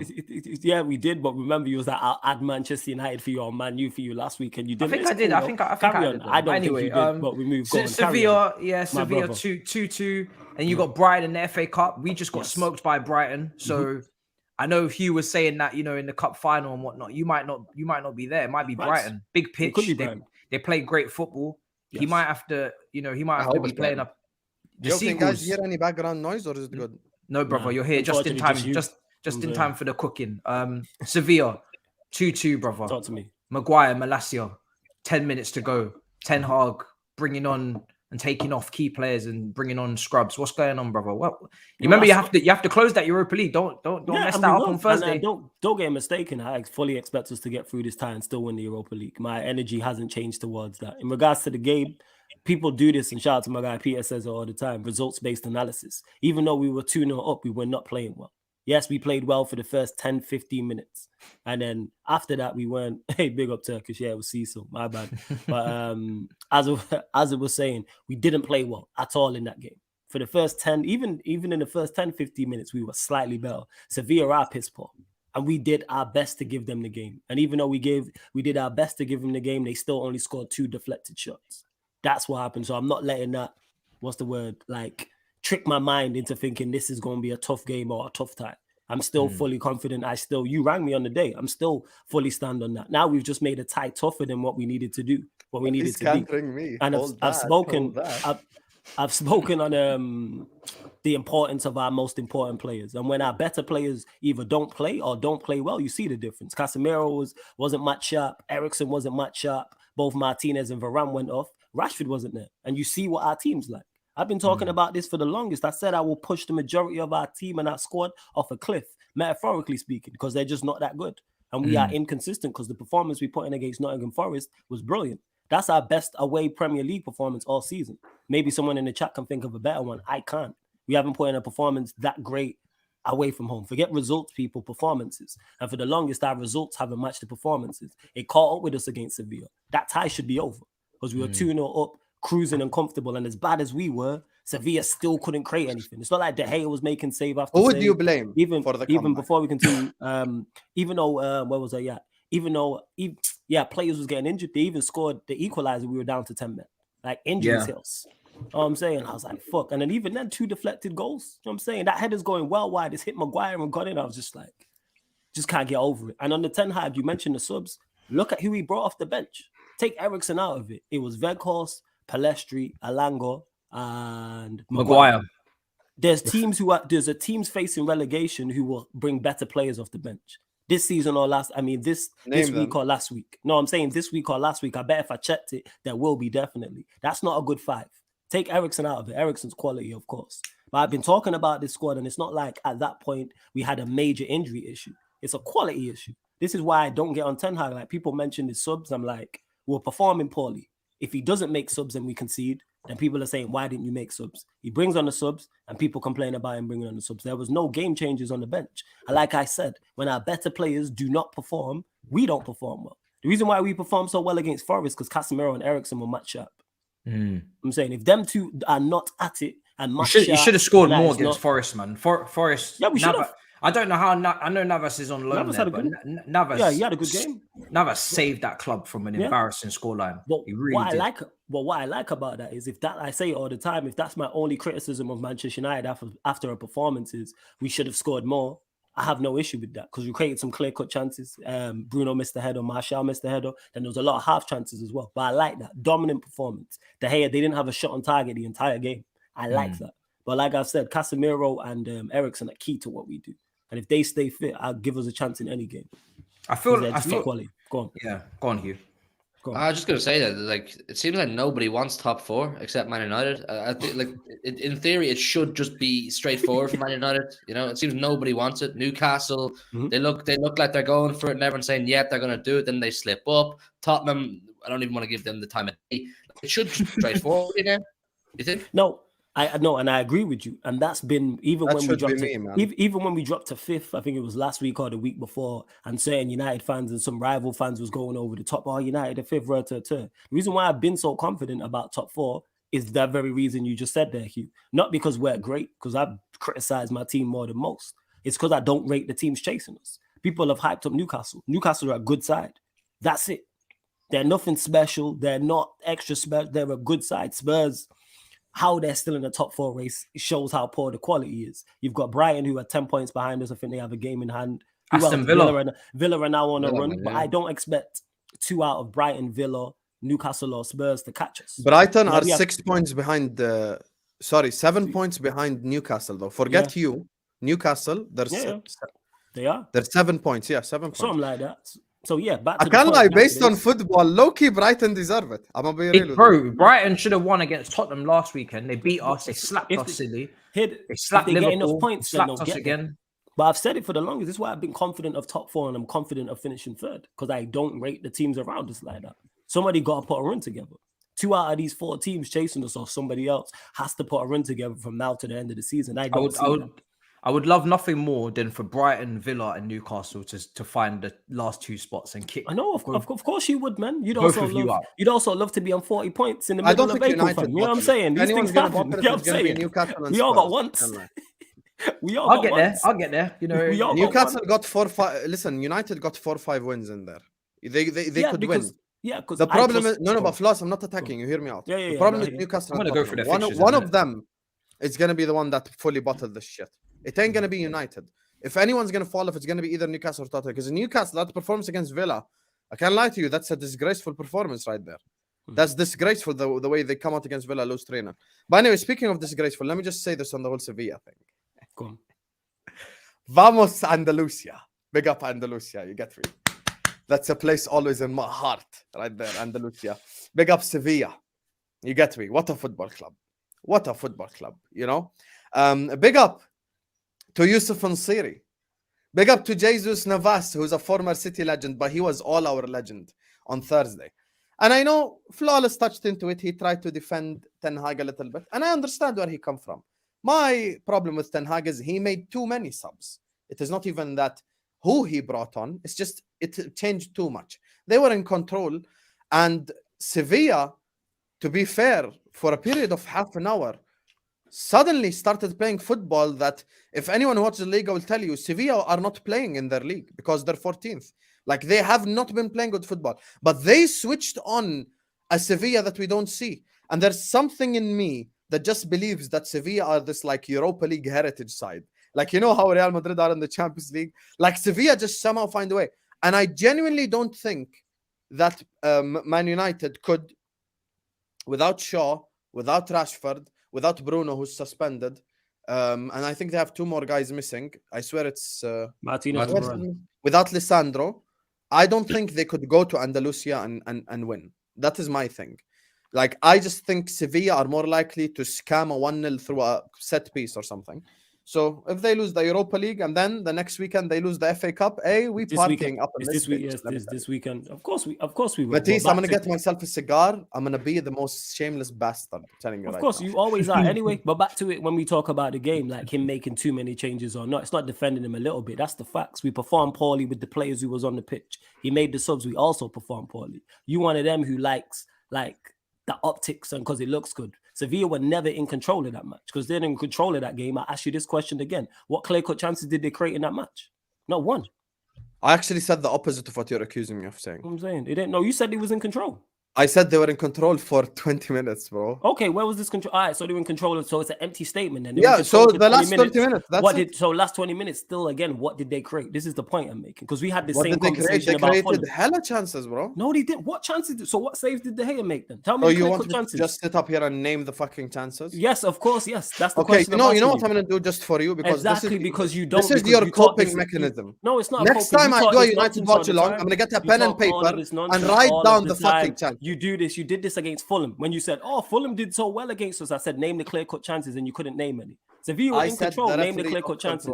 Yeah, we did. But remember, you was like, I'll add Manchester United for you or Man U for you last week, and you didn't. I think I did. I don't think you did, but we moved on. Sevilla 2-2, and you got Brighton in the FA Cup. We just got smoked by Brighton. So I know Hugh was saying that in the cup final and whatnot. You might not be there. It might be Brighton. Big pitch. They play great football. Yes. He might have to. He might have to be playing up. Can you guys hear any background noise or is it good? No, brother, you're here just in time. Just in time for the cooking. Sevilla, 2-2, brother. Talk to me. Maguire, Malacia, 10 minutes to go. Ten Hag bringing on and taking off key players and bringing on scrubs. What's going on, brother? Well, remember you have to close that Europa League. Don't mess that up on Thursday. Don't get mistaken. I fully expect us to get through this tie and still win the Europa League. My energy hasn't changed towards that. In regards to the game, people do this, and shout out to my guy Peter says it all the time, results-based analysis. Even though we were 2-0 up, we were not playing well. Yes, we played well for the first 10, 15 minutes. And then after that, we weren't, hey, big up Turkish. Yeah, it was Cecil, my bad. But as it was saying, we didn't play well at all in that game. For the first 10, even in the first 10, 15 minutes, we were slightly better. Sevilla are piss poor. And we did our best to give them the game. And even though we did our best to give them the game, they still only scored 2 deflected shots. That's what happened. So I'm not letting that, like trick my mind into thinking this is going to be a tough game or a tough time. I'm still fully confident. You rang me on the day. I'm still fully stand on that. Now we've just made a tie tougher than what we needed to do, what we needed to be. Me. And I've spoken on the importance of our most important players. And when our better players either don't play or don't play well, you see the difference. Casemiro wasn't much sharp. Eriksen wasn't much sharp. Both Martinez and Varane went off. Rashford wasn't there. And you see what our team's like. I've been talking about this for the longest. I said I will push the majority of our team and our squad off a cliff, metaphorically speaking, because they're just not that good. And we are inconsistent because the performance we put in against Nottingham Forest was brilliant. That's our best away Premier League performance all season. Maybe someone in the chat can think of a better one. I can't. We haven't put in a performance that great away from home. Forget results, people, performances. And for the longest, our results haven't matched the performances. It caught up with us against Sevilla. That tie should be over because we were 2-0 up, cruising and comfortable. And as bad as we were, Sevilla still couldn't create anything. It's not like De Gea was making save after Who save. would you blame even for the even comeback? before we continue, even though where was I at? Even though players was getting injured, they even scored the equalizer. We were down to 10 men, like injury hills. You know what I'm saying? I was like, fuck. And then even then, 2 deflected goals. You know what I'm saying? That header's going well wide. It's hit Maguire and got in. I was just like, just can't get over it. And on the Ten Hag, you mentioned the subs. Look at who he brought off the bench. Take Eriksen out of it. It was Weghorst, Palestri, Alanga, and Maguire. There's a teams facing relegation who will bring better players off the bench. This season or this week or last week. No, I'm saying this week or last week. I bet if I checked it, there will be definitely. That's not a good 5. Take Eriksen out of it. Eriksen's quality, of course. But I've been talking about this squad, and it's not like at that point we had a major injury issue. It's a quality issue. This is why I don't get on Ten Hag. Like, people mention the subs. I'm like, we're performing poorly. If he doesn't make subs and we concede, then people are saying, why didn't you make subs? He brings on the subs and people complain about him bringing on the subs. There was no game changers on the bench. And like I said, when our better players do not perform, we don't perform well. The reason why we perform so well against Forest is because Casemiro and Eriksen were match up. I'm saying if them two are not at it and match you should have scored more against not... Forest, man. Forest. Yeah, we should have. I don't know how. I know Navas is on loan Navas there, had a good... Navas. Yeah, he had a good game. Navas saved that club from an embarrassing scoreline. But he really did. What I like about that is I say it all the time, if that's my only criticism of Manchester United after a performance is we should have scored more. I have no issue with that because we created some clear-cut chances. Bruno missed the header, Martial missed the header, and there was a lot of half chances as well. But I like that dominant performance. De Gea, they didn't have a shot on target the entire game. I like that. But like I've said, Casemiro and Eriksen are key to what we do. And if they stay fit, I'll give us a chance in any game. I feel quality. Go on. Yeah, go on, Hugh. I was just going to say that, like, it seems like nobody wants top 4 except Man United. I think, like, in theory, it should just be straightforward for Man United. You know, it seems nobody wants it. Newcastle, they look like they're going for it, and everyone's saying, yeah, they're going to do it. Then they slip up. Tottenham, I don't even want to give them the time of day. It should be straightforward, you know? You think? No. I know, and I agree with you. And that's been even when we dropped even when we dropped to 5th, I think it was last week or the week before, and certain United fans and some rival fans was going over the top. Oh, United, the 5th, The reason why I've been so confident about top 4 is that very reason you just said there, Hugh. Not because we're great, because I've criticized my team more than most. It's because I don't rate the teams chasing us. People have hyped up Newcastle. Newcastle are a good side. That's it. They're nothing special. They're not extra special. They're a good side. Spurs, how they're still in the top 4 race shows how poor the quality is. You've got Brighton, who are 10 points behind us. I think they have a game in hand. Aston Villa. Villa are now on a run, yeah. but I don't expect 2 out of Brighton, Villa, Newcastle, or Spurs to catch us. Brighton are 6 points behind 7 points behind Newcastle, though. Forget you. Newcastle, they are. They're 7 points. Yeah, 7 points. Something like that. So yeah, I can't lie. Based on football, low-key Brighton deserve it. I'm gonna be real. Bro, Brighton should have won against Tottenham last weekend. They beat us. They slapped us silly. They slapped Liverpool. Enough points, slapped us again. But I've said it for the longest. This is why I've been confident of top 4 and I'm confident of finishing 3rd because I don't rate the teams around us like that. Somebody got to put a run together. 2 out of these 4 teams chasing us or somebody else has to put a run together from now to the end of the season. I would love nothing more than for Brighton, Villa, and Newcastle to find the last 2 spots and kick. I know, of course you would, man. You'd also love to be on 40 points in the middle of April. You know what I'm saying? These things happen. You know what I'm saying? We all got once. We all I'll got get there. ones. I'll get there. You know, We all got Newcastle got 4-5. Listen, United got 4-5 wins in there. They could win. Yeah, because The problem is but Floss, I'm not attacking you. Hear me out. Yeah, the problem is Newcastle. I'm gonna go for the one fixtures in a one of minute. them is gonna be the one that fully bottled this shit. It ain't gonna be United. If anyone's gonna fall off, it's gonna be either Newcastle or Tottenham. Because Newcastle, that performance against Villa, I can't lie to you, that's a disgraceful performance right there. That's disgraceful the way they come out against Villa, lose 3-0. But anyway, speaking of disgraceful, let me just say this on the whole Sevilla thing. Go on. Vamos Andalusia. Big up Andalusia, you get me. That's a place always in my heart, right there, Andalusia. Big up Sevilla. You get me. What a football club. What a football club, you know? Big up to Yusuf Ansiri. Big up to Jesus Navas, who's a former City legend, but he was all our legend on Thursday. And I know Flawless touched into it. He tried to defend Ten Hag a little bit. And I understand where he come from. My problem with Ten Hag is he made too many subs. It is not even that who he brought on. It's just it changed too much. They were in control. And Sevilla, to be fair, for a period of half an hour, suddenly started playing football that if anyone who watches the league will tell you, Sevilla are not playing in their league because they're 14th. Like, they have not been playing good football. But they switched on a Sevilla that we don't see. And there's something in me that just believes that Sevilla are this, like, Europa League heritage side. Like, you know how Real Madrid are in the Champions League? Like, Sevilla just somehow find a way. And I genuinely don't think that Man United could, without Shaw, without Rashford, without Bruno, who's suspended, and I think they have two more guys missing. I swear it's... Martinez. Without Lisandro, I don't think they could go to Andalusia and win. That is my thing. Like, I just think Sevilla are more likely to scam a 1-0 through a set piece or something. So if they lose the Europa League and then the next weekend they lose the FA Cup, we partying up in this weekend. Of course we will. Matisse, I'm gonna get myself a cigar. I'm gonna be the most shameless bastard. I'm telling you. Of course, you always are. Anyway, but back to it when we talk about the game, like him making too many changes or not. It's not defending him a little bit. That's the facts. We performed poorly with the players who was on the pitch. He made the subs. We also performed poorly. You one of them who likes like the optics and because it looks good. Sevilla were never in control of that match because they're in control of that game. I ask you this question again. What clear-cut chances did they create in that match? Not one. I actually said the opposite of what you're accusing me of saying. I'm saying they didn't know. You said he was in control. I said they were in control for 20 minutes, bro. Okay, where was this control? All right, so they were in control. So it's an empty statement then. Yeah, so the last 20 minutes. So last 20 minutes, still again, what did they create? This is the point I'm making. Because we had the same conversation about They created hella chances, bro. No, they didn't. What chances? So what saves did De Gea make then? Tell me you want to chances. Just sit up here and name the fucking chances? Yes, of course, yes. That's the okay, question. you know what I'm going to do just for you? Because because you don't. This is your coping mechanism. No, it's not. Next time I do a United watch along, I'm going to get a pen and paper and write down the fucking chance. You do this. You did this against Fulham when you said, "Oh, Fulham did so well against us." I said, "Name the clear-cut chances," and you couldn't name any. So if you were in control, name the clear-cut chances.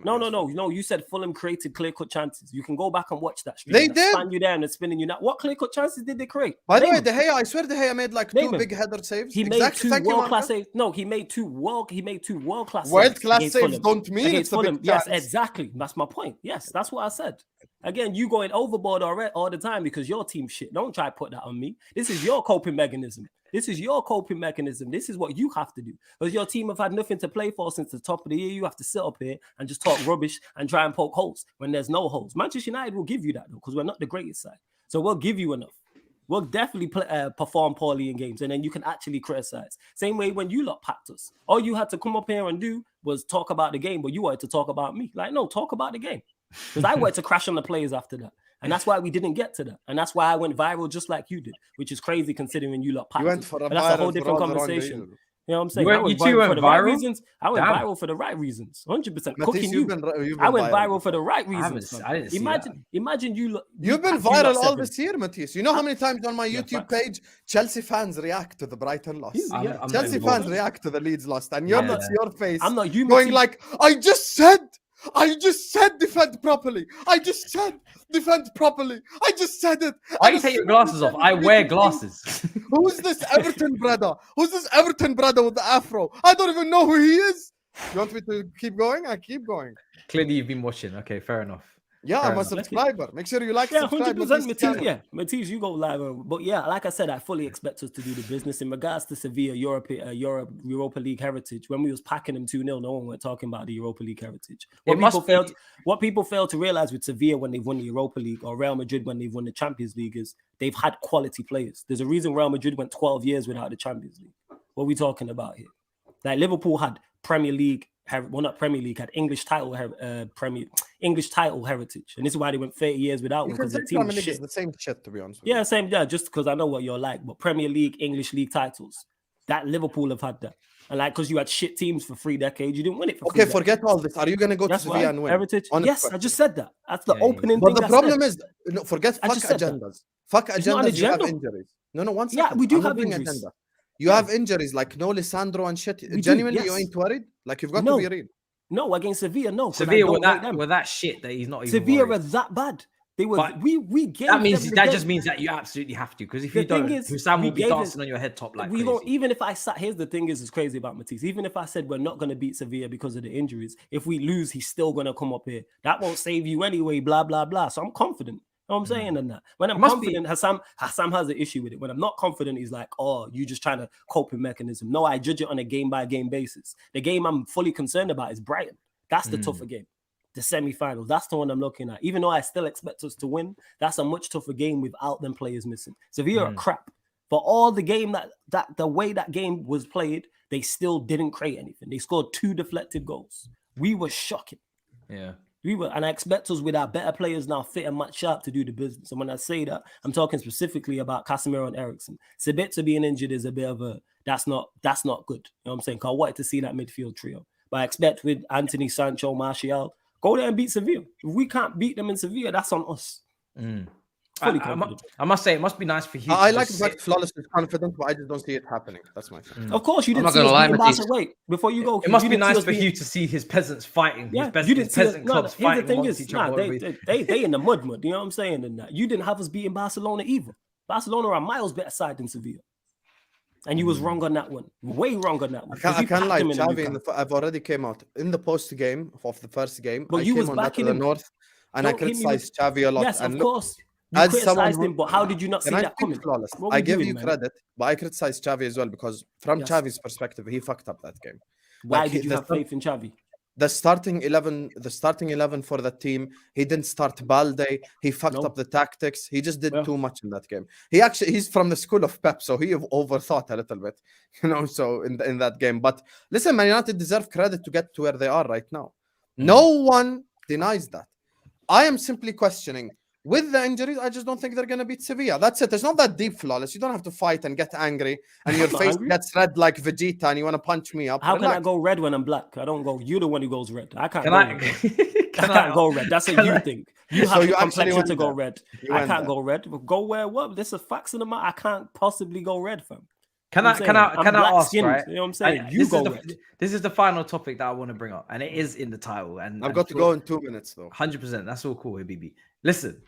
No. You said Fulham created clear-cut chances. You can go back and watch that. They did. Stand you there and spinning you now. What clear-cut chances did they create? By the way, De Gea, I swear De Gea made like two big header saves. He made two world-class saves. No, he made two world-class. World-class saves don't mean it's a big Yes, exactly. That's my point. Yes, that's what I said. Again, you going overboard all the time because your team shit. Don't try to put that on me. This is your coping mechanism. This is your coping mechanism. This is what you have to do. Because your team have had nothing to play for since the top of the year. You have to sit up here and just talk rubbish and try and poke holes when there's no holes. Manchester United will give you that, though, because we're not the greatest side. So we'll give you enough. We'll definitely perform poorly in games, and then you can actually criticize. Same way when you lot packed us. All you had to come up here and do was talk about the game, but you wanted to talk about me. Like, no, talk about the game. Because I wanted to crash on the players after that. And that's why we didn't get to that. And that's why I went viral just like you did, which is crazy considering you lot packed. That's a whole different conversation. You know what I'm saying? You two went viral? I went viral for the right reasons. 100%. Cooking you. I went viral for the right reasons. Imagine you look. You've been viral all this year, Matisse. You know how many times on my YouTube page Chelsea fans react to the Brighton loss? Chelsea fans react to the Leeds loss. And you're not your face. I'm not you going like, I just said defend properly. I just said defend properly. I just said it. Why do you take your glasses off? I wear glasses. Who's this Everton brother? Who's this Everton brother with the afro? I don't even know who he is. You want me to keep going? I keep going. Clearly you've been watching. Okay, fair enough. Yeah, Fair I'm a enough. subscriber. Make sure you like, Yeah, subscribe. 100%. Matisse. Matisse, yeah, Matisse, you go live. But yeah, like I said, I fully expect us to do the business in regards to Sevilla, Europa League heritage. When we was packing them 2-0, no one were talking about the Europa League heritage. What people fail to realize with Sevilla when they've won the Europa League, or Real Madrid when they've won the Champions League, is they've had quality players. There's a reason Real Madrid went 12 years without the Champions League. What are we talking about here? Like Liverpool had Premier League. Well, not Premier League, had English title heritage, and this is why they went 30 years without one, because the team was shit. Is the same shit, to be honest. Yeah, same. Yeah, just because I know what you're like, but Premier League, English league titles, that Liverpool have had that, and like because you had shit teams for 3 decades, you didn't win it for. Okay, forget all this. Are you gonna go to Sevilla and win? Heritage? Yes, I just said that. That's the opening thing. But the problem is, forget fuck agendas. Fuck agendas. You have injuries. No, 1 second. Yeah, we do have injuries. Agenda. You have injuries like no Lisandro and shit. Genuinely, you ain't worried. Like you've got to be real. No, against Sevilla, no. Sevilla were that shit that he's not even. Sevilla worried. were that bad. They were. But we gave. That just means that you absolutely have to, because if you don't, Husam will be dancing on your head top like we crazy. don't. Even if I sat, here's the thing: is crazy about Matisse. Even if I said we're not going to beat Sevilla because of the injuries, if we lose, he's still going to come up here. That won't save you anyway. Blah blah blah. So I'm confident. You know what I'm saying in that. When I'm confident, Husam has an issue with it. When I'm not confident, he's like, oh, you just trying to coping mechanism. No, I judge it on a game-by-game basis. The game I'm fully concerned about is Brighton. That's the tougher game. The semi-finals. That's the one I'm looking at. Even though I still expect us to win, that's a much tougher game without them players missing. Sevilla are crap. For all the game that the way that game was played, they still didn't create anything. They scored 2 deflected goals. We were shocking. Yeah. We were, and I expect us with our better players now fit and match sharp to do the business. And when I say that, I'm talking specifically about Casemiro and Eriksen. Sabitzer being injured is a bit of a that's not good. You know what I'm saying? Because I wanted to see that midfield trio. But I expect with Antony, Sancho, Martial, go there and beat Sevilla. If we can't beat them in Sevilla, that's on us. I must say, it must be nice for Hugh. I like the fact Flawless is confident, but I just don't see it happening. That's my thing. Of course, you didn't see us beating Barca. Wait, before you go, it must be nice for Hugh to see his peasants fighting. Yeah, you didn't see peasant clubs fighting. The thing is, they in the mud. You know what I'm saying? And that you didn't have us beating Barcelona either. Barcelona are miles better side than Sevilla. And you was wrong on that one. Way wrong on that one. I can't lie. Xavi, I've already came out in the post game of the first game. But you was back in the north, and I criticized Xavi a lot. Yes, and of course. You criticized him, but how did you not see that coming? Flawless. I give you credit, but I criticized Xavi as well because from Xavi's perspective, he fucked up that game. Why did you have faith in Xavi? The starting 11 for the team, he didn't start Balde. He fucked up the tactics. He just did too much in that game. He's from the school of Pep, so he overthought a little bit, so in that game. But listen, Man United deserve credit to get to where they are right now. No one denies that. I am simply questioning. With the injuries, I just don't think they're going to beat Sevilla. That's it. It's not that deep, Flawless. You don't have to fight and get angry and your face gets red like Vegeta and you want to punch me up. How can I go red when I'm black? I don't go. You're the one who goes red. I can't go red. I can't go red. That's what you think. You have the complexion to go red. I can't go red. Go where what? This is facts in the matter. I can't possibly go red, fam. Can I ask, right? You know what I'm saying? This is the final topic that I want to bring up, and it is in the title. And I've got to go in 2 minutes, though. 100%. That's all cool, Habibi. Listen,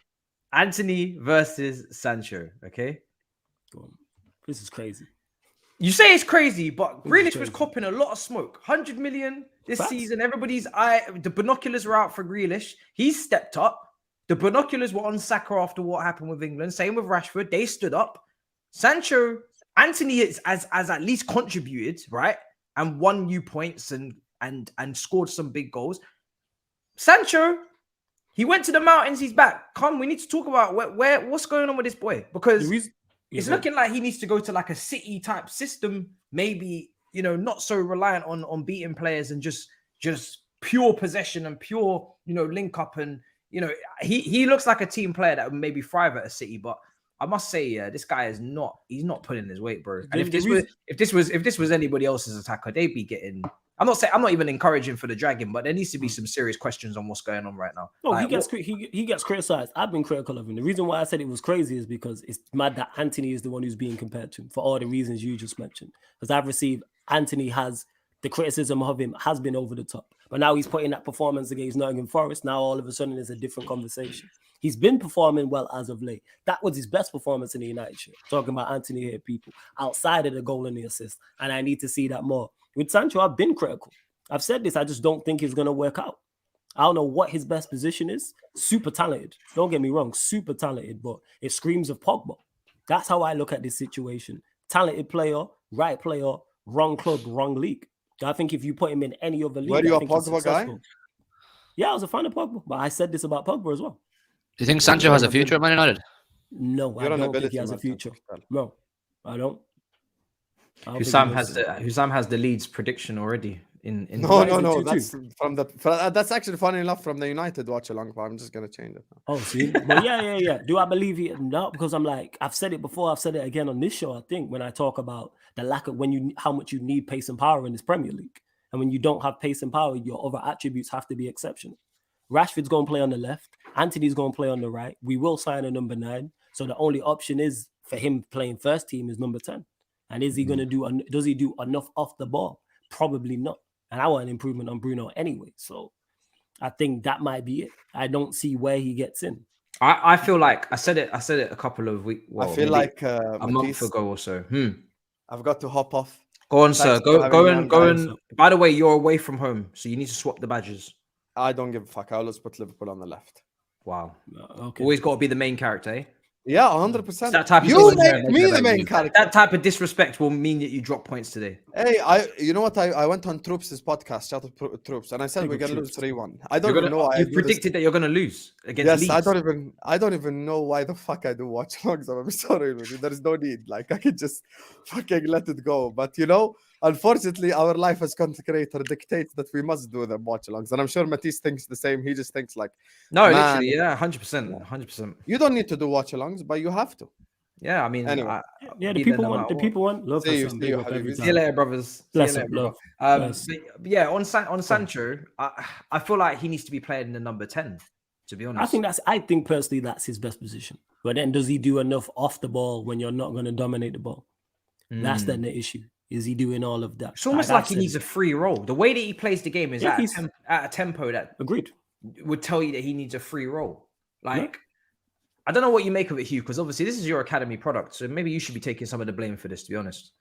Antony versus Sancho, okay? This is crazy. You say it's crazy, but Grealish was copping a lot of smoke. 100 million this season. Everybody's the binoculars were out for Grealish. He's stepped up. The binoculars were on Saka after what happened with England. Same with Rashford. They stood up. Antony has at least contributed, right? And won new points and scored some big goals. Sancho, he went to the mountains. He's back. Come, we need to talk about what's going on with this boy, because it's looking like he needs to go to like a City type system. Maybe, not so reliant on beating players and just pure possession and pure, link up. And, he looks like a team player that would maybe thrive at a City. But I must say, this guy he's not pulling his weight, bro. And if this was anybody else's attacker, they'd be getting. I'm not even encouraging for the dragon, but there needs to be some serious questions on what's going on right now. No, he gets criticized. I've been critical of him. The reason why I said it was crazy is because it's mad that Antony is the one who's being compared to him for all the reasons you just mentioned. Because I've received Antony has the criticism of him has been over the top, but now he's putting that performance against Nottingham Forest. Now all of a sudden it's a different conversation. He's been performing well as of late. That was his best performance in the United shirt. Talking about Antony here, people, outside of the goal and the assist, and I need to see that more. With Sancho, I've been critical. I've said this. I just don't think it's going to work out. I don't know what his best position is. Super talented. Don't get me wrong, super talented, but it screams of Pogba. That's how I look at this situation. Talented player, right player, wrong club, wrong league. I think if you put him in any other league, Were you I a think he's Pogba guy? successful. Yeah, I was a fan of Pogba, but I said this about Pogba as well. Do you think Sancho has a future at Man United? No, I You're an don't think ability he has a man, future. Sancho. No, I don't. Husam has the Leeds prediction already. In No, Why no, is it no. 2-2? That's actually funny enough from the United watch along, but I'm just gonna change it. Oh, see, but yeah. Do I believe he? No, because I'm like, I've said it before. I've said it again on this show. I think when I talk about the lack of how much you need pace and power in this Premier League, and when you don't have pace and power, your other attributes have to be exceptional. Rashford's going to play on the left. Antony's going to play on the right. We will sign a number 9. So the only option is for him playing first team is number 10. And is he going to do? Does he do enough off the ball? Probably not. And I want an improvement on Bruno anyway. So I think that might be it. I don't see where he gets in. I feel like I said it a couple of weeks. Well, I feel like a month Matisse, ago or so. I've got to hop off. Go on, sir. Thanks for having me on, Go guys. and. By the way, you're away from home, so you need to swap the badges. I don't give a fuck. I always put Liverpool on the left. Wow. Okay. Always got to be the main character, eh? Yeah, 100%. That type of You disrespect- make me the main character. That type of disrespect will mean that you drop points today. Hey, you know what? I went on Troops' podcast, shout out Troops, and I said Big we're up gonna Troops. lose 3-1. I don't even know why I You do this. predicted that you're going to lose against Yes, Leeds. I don't even know why the fuck I do watch longs. I'm sorry, man. There is no need. Like I could just fucking let it go. But you know, unfortunately, our life as content creator dictates that we must do them watch alongs. And I'm sure Matisse thinks the same. He just thinks like, No, man, literally, yeah, 100%, 100%. you don't need to do watch alongs, but you have to. Yeah, I mean, Anyway. Yeah, the need people them no want. The matter people want. Love See you, for some. see Big you, up every Habibi. See you time. later, brothers. Bless See you up, later, love. bro. Bless. But yeah, on Sancho, I feel like he needs to be playing in the number 10. To be honest, I think personally that's his best position. But then does he do enough off the ball when you're not going to dominate the ball? That's then the issue. Is he doing all of that? It's almost like he needs a free roll. The way that he plays the game is Yeah, at a tempo that Agreed. would tell you that he needs a free roll. Like, I don't know what you make of it, Hugh, because obviously this is your academy product, so maybe you should be taking some of the blame for this. To be honest,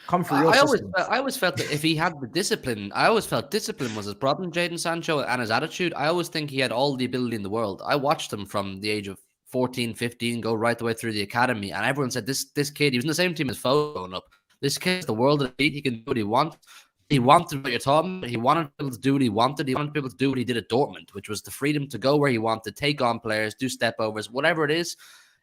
come for your system. I always felt that if he had the discipline, I always felt discipline was his problem, Jadon Sancho, and his attitude. I always think he had all the ability in the world. I watched him from the age of 14, 15, go right the way through the academy, and everyone said this kid, he was in the same team as Foden growing up. This kid's the world of elite. He can do what he wants. He wanted what you're talking about. He wanted people to do what he wanted. He wanted people to do what he did at Dortmund, which was the freedom to go where he wanted, take on players, do step overs, whatever it is.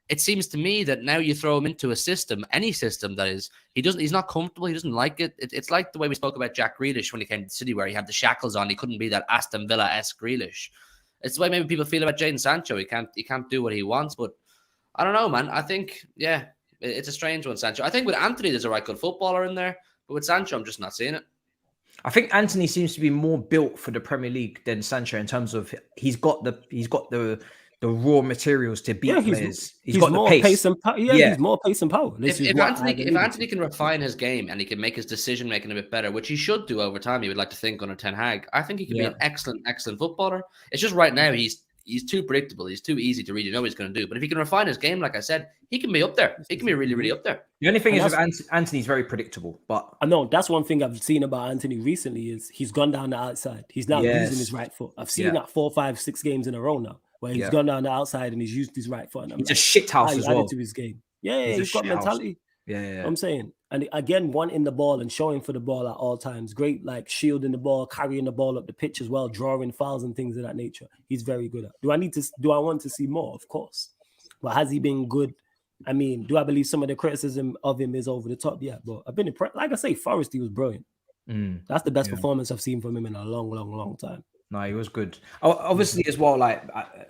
It seems to me that now you throw him into a system, any system that is, he's not comfortable. He doesn't like it. It's like the way we spoke about Jack Grealish when he came to City, where he had the shackles on. He couldn't be that Aston Villa-esque Grealish. It's the way maybe people feel about Jadon Sancho. He can't do what he wants, but I don't know, man. I think, yeah, it's a strange one, Sancho. I think with Antony, there's a right good footballer in there, but with Sancho, I'm just not seeing it. I think Antony seems to be more built for the Premier League than Sancho in terms of he's got the raw materials to beat players. He's got more the pace and power. Yeah, he's more pace and power. If Antony can refine his game and he can make his decision making a bit better, which he should do over time, he would like to think under Ten Hag, I think he can be an excellent footballer. It's just right now he's too predictable. He's too easy to read. You know what he's going to do. But if he can refine his game, like I said, he can be up there. He can be really, really up there. The only thing is with Antony's very predictable. But I know that's one thing I've seen about Antony recently is he's gone down the outside. He's now using his right foot. I've seen that 4, 5, 6 games in a row now where he's gone down the outside and he's used his right foot. And it's a shit house as well to his game. Yeah, he's got mentality. Yeah. I'm saying. And again, wanting the ball and showing for the ball at all times. Great, like shielding the ball, carrying the ball up the pitch as well, drawing fouls and things of that nature. He's very good at. Do I want to see more? Of course. But has he been good? I mean, do I believe some of the criticism of him is over the top? Yeah, but I've been impressed. Like I say, Forest, he was brilliant. That's the best performance I've seen from him in a long, long, long time. No, he was good. Obviously, as well, like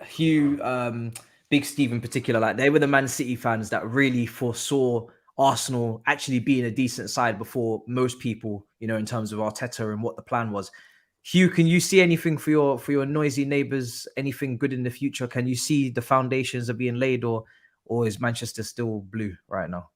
Hugh, Big Steve in particular, like they were the Man City fans that really foresaw Arsenal actually being a decent side before most people, you know, in terms of Arteta and what the plan was. Hugh, can you see anything for your noisy neighbours? Anything good in the future? Can you see the foundations are being laid, or is Manchester still blue right now?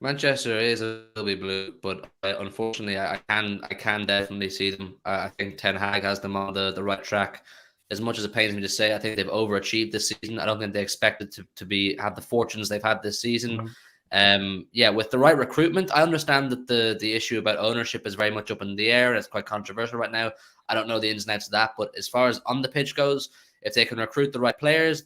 Manchester is a little bit blue, but unfortunately, I can definitely see them. I think Ten Hag has them on the right track. As much as it pains me to say, I think they've overachieved this season. I don't think they expected to have the fortunes they've had this season. Yeah, with the right recruitment, I understand that the issue about ownership is very much up in the air. It's quite controversial right now. I don't know the ins and outs of that, but as far as on the pitch goes, if they can recruit the right players,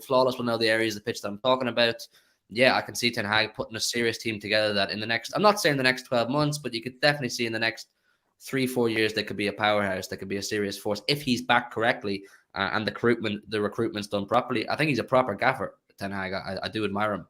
Flawless will know the areas of the pitch that I'm talking about. Yeah, I can see Ten Hag putting a serious team together that in the next, I'm not saying the next 12 months, but you could definitely see in the next 3-4 years, there could be a powerhouse, there could be a serious force if he's backed correctly and the recruitment's done properly. I think he's a proper gaffer, Ten Hag. I do admire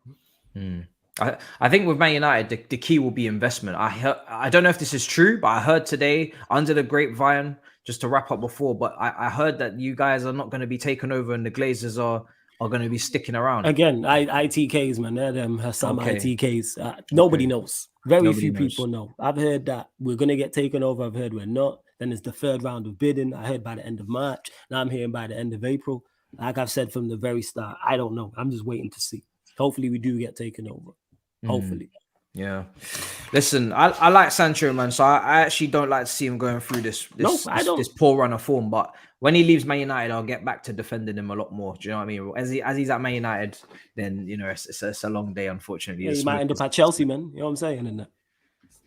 him. I think with Man United, the key will be investment. I don't know if this is true, but I heard today under the grapevine, just to wrap up before, but I heard that you guys are not going to be taken over and the Glazers are going to be sticking around. Again, ITKs, man. They're them Husam ITKs. Nobody knows. Very few people know. I've heard that we're going to get taken over. I've heard we're not. Then it's the third round of bidding. I heard by the end of March. Now I'm hearing by the end of April. Like I've said from the very start, I don't know. I'm just waiting to see. Hopefully we do get taken over. Hopefully. Yeah. Listen, I like Sancho, man. So I actually don't like to see him going through this poor run of form. But when he leaves Man United, I'll get back to defending him a lot more. Do you know what I mean? As he's at Man United, then it's a long day, unfortunately. Yeah, he might end up at Chelsea, man. You know what I'm saying? And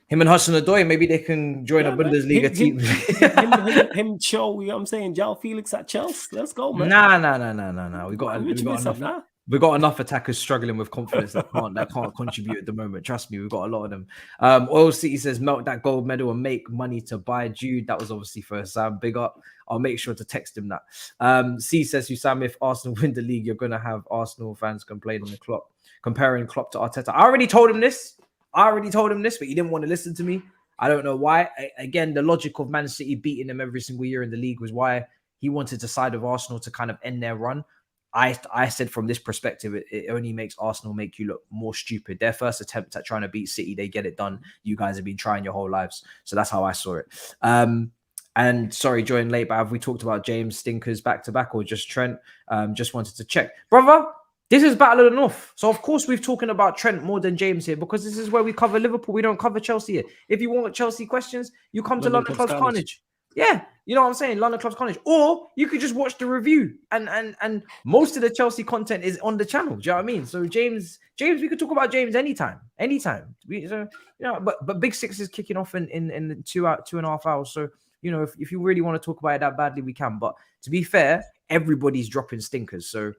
him and Hudson-Odoi, maybe they can join a Bundesliga team. him, Cho, you know what I'm saying? João Felix at Chelsea. Let's go, man. Nah. We got enough. We've got enough attackers struggling with confidence that can't contribute at the moment. Trust me, we've got a lot of them. Oil City says, melt that gold medal and make money to buy Jude. That was obviously for Sam. Big up. I'll make sure to text him that. C says, Husam, if Arsenal win the league, you're going to have Arsenal fans complaining the Klopp, comparing Klopp to Arteta. I already told him this, but he didn't want to listen to me. I don't know why. Again, the logic of Man City beating them every single year in the league was why he wanted to side with Arsenal to kind of end their run. I said from this perspective, it only makes Arsenal make you look more stupid. Their first attempt at trying to beat City, they get it done. You guys have been trying your whole lives. So that's how I saw it. And sorry, join late, but have we talked about James stinkers back to back or just Trent? Just wanted to check. Brother, this is Battle of the North. So, of course, we've talking about Trent more than James here because this is where we cover Liverpool. We don't cover Chelsea here. If you want Chelsea questions, you come to London Club's Carnage. Yeah, you know what I'm saying? London Club's Carnage. Or you could just watch the review. And most of the Chelsea content is on the channel. Do you know what I mean? So, James, we could talk about James anytime. But Big Six is kicking off in 2.5 hours. So, if you really want to talk about it that badly, we can. But to be fair, everybody's dropping stinkers. So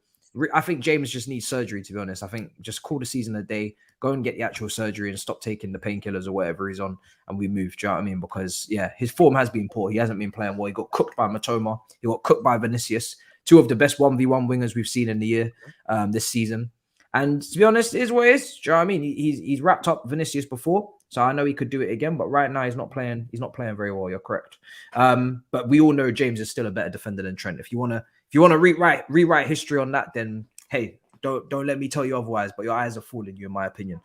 I think James just needs surgery, to be honest. I think just call the season a day, go and get the actual surgery and stop taking the painkillers or whatever he's on, and we move. Do you know what I mean? Because, his form has been poor. He hasn't been playing well. He got cooked by Matoma. He got cooked by Vinicius, two of the best 1v1 wingers we've seen in the year this season. And to be honest, it is what it is. Do you know what I mean? He's wrapped up Vinicius before, so I know he could do it again. But right now, he's not playing very well. You're correct. But we all know James is still a better defender than Trent. If you want to rewrite history on that, then hey, don't let me tell you otherwise. But your eyes are fooling you, in my opinion.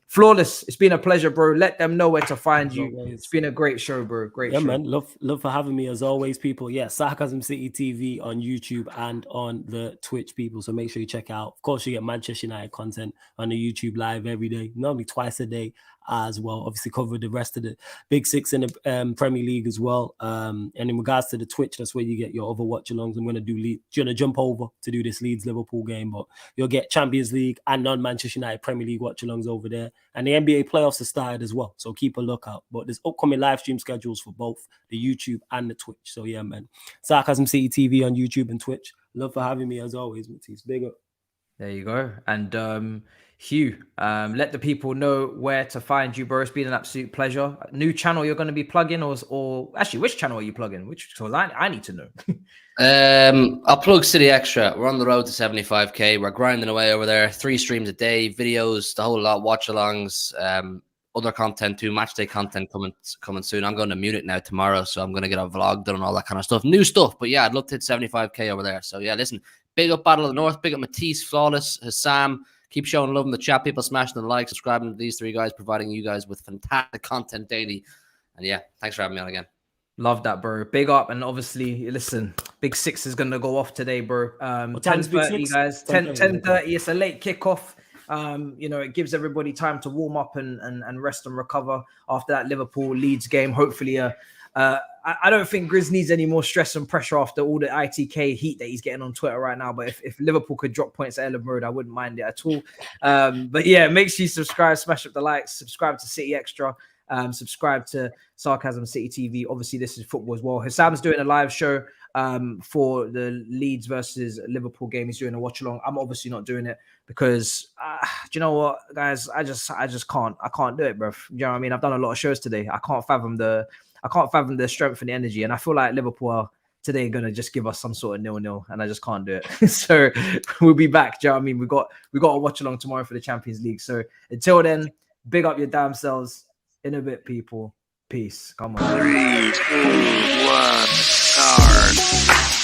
Flawless, it's been a pleasure, bro. Let them know where to find you. It's been a great show, bro. Great show. Man. Love for having me as always, people. Yeah, Sarcasm City TV on YouTube and on the Twitch, people. So make sure you check out. Of course, you get Manchester United content on the YouTube live every day, normally twice a day as well. Obviously, cover the rest of the Big Six in the Premier League as well. And in regards to the Twitch, that's where you get your other watch-alongs. I'm going to jump over to do this Leeds-Liverpool game, but you'll get Champions League and non-Manchester United Premier League watch-alongs over there. And the NBA playoffs have started as well, so keep a lookout. But there's upcoming live stream schedules for both the YouTube and the Twitch. So yeah, man. Sarcasm City TV on YouTube and Twitch. Love for having me as always, Matisse. Big up. There you go. And Hugh, let the people know where to find you, bro. It's been an absolute pleasure. New channel you're going to be plugging, or actually, which channel are you plugging? Because I need to know. I'll plug CityXtra. We're on the road to 75k. We're grinding away over there. 3 streams a day, videos, the whole lot, watch-alongs, other content too, matchday content coming soon. I'm going to Munich now tomorrow, so I'm going to get a vlog done and all that kind of stuff. New stuff, but yeah, I'd love to hit 75k over there. So yeah, listen, big up Battle of the North, big up Matisse, Flawless, Husam. Keep showing love in the chat, people smashing the like, subscribing to these 3 guys, providing you guys with fantastic content daily. And yeah, thanks for having me on again. Love that, bro. Big up. And obviously, listen, Big Six is going to go off today, bro. 10:30, guys. 10:30. It's a late kickoff. It gives everybody time to warm up and rest and recover after that Liverpool Leeds game. Hopefully a I don't think Grizz needs any more stress and pressure after all the ITK heat that he's getting on Twitter right now. But if Liverpool could drop points at Ellen Road, I wouldn't mind it at all. But yeah, make sure you subscribe, smash up the likes, subscribe to CityXtra, subscribe to Sarcasm City TV. Obviously, this is football as well. Husam's doing a live show for the Leeds versus Liverpool game. He's doing a watch along. I'm obviously not doing it because do you know what, guys? I just can't. I can't do it, bro. You know what I mean? I've done a lot of shows today. I can't fathom the strength and the energy, and I feel like Liverpool are today gonna just give us some sort of 0-0, and I just can't do it. So we'll be back. Do you know what I mean? We got a watch along tomorrow for the Champions League. So until then, big up your damn selves. In a bit, people. Peace. Come on. 3, 2, 1, start.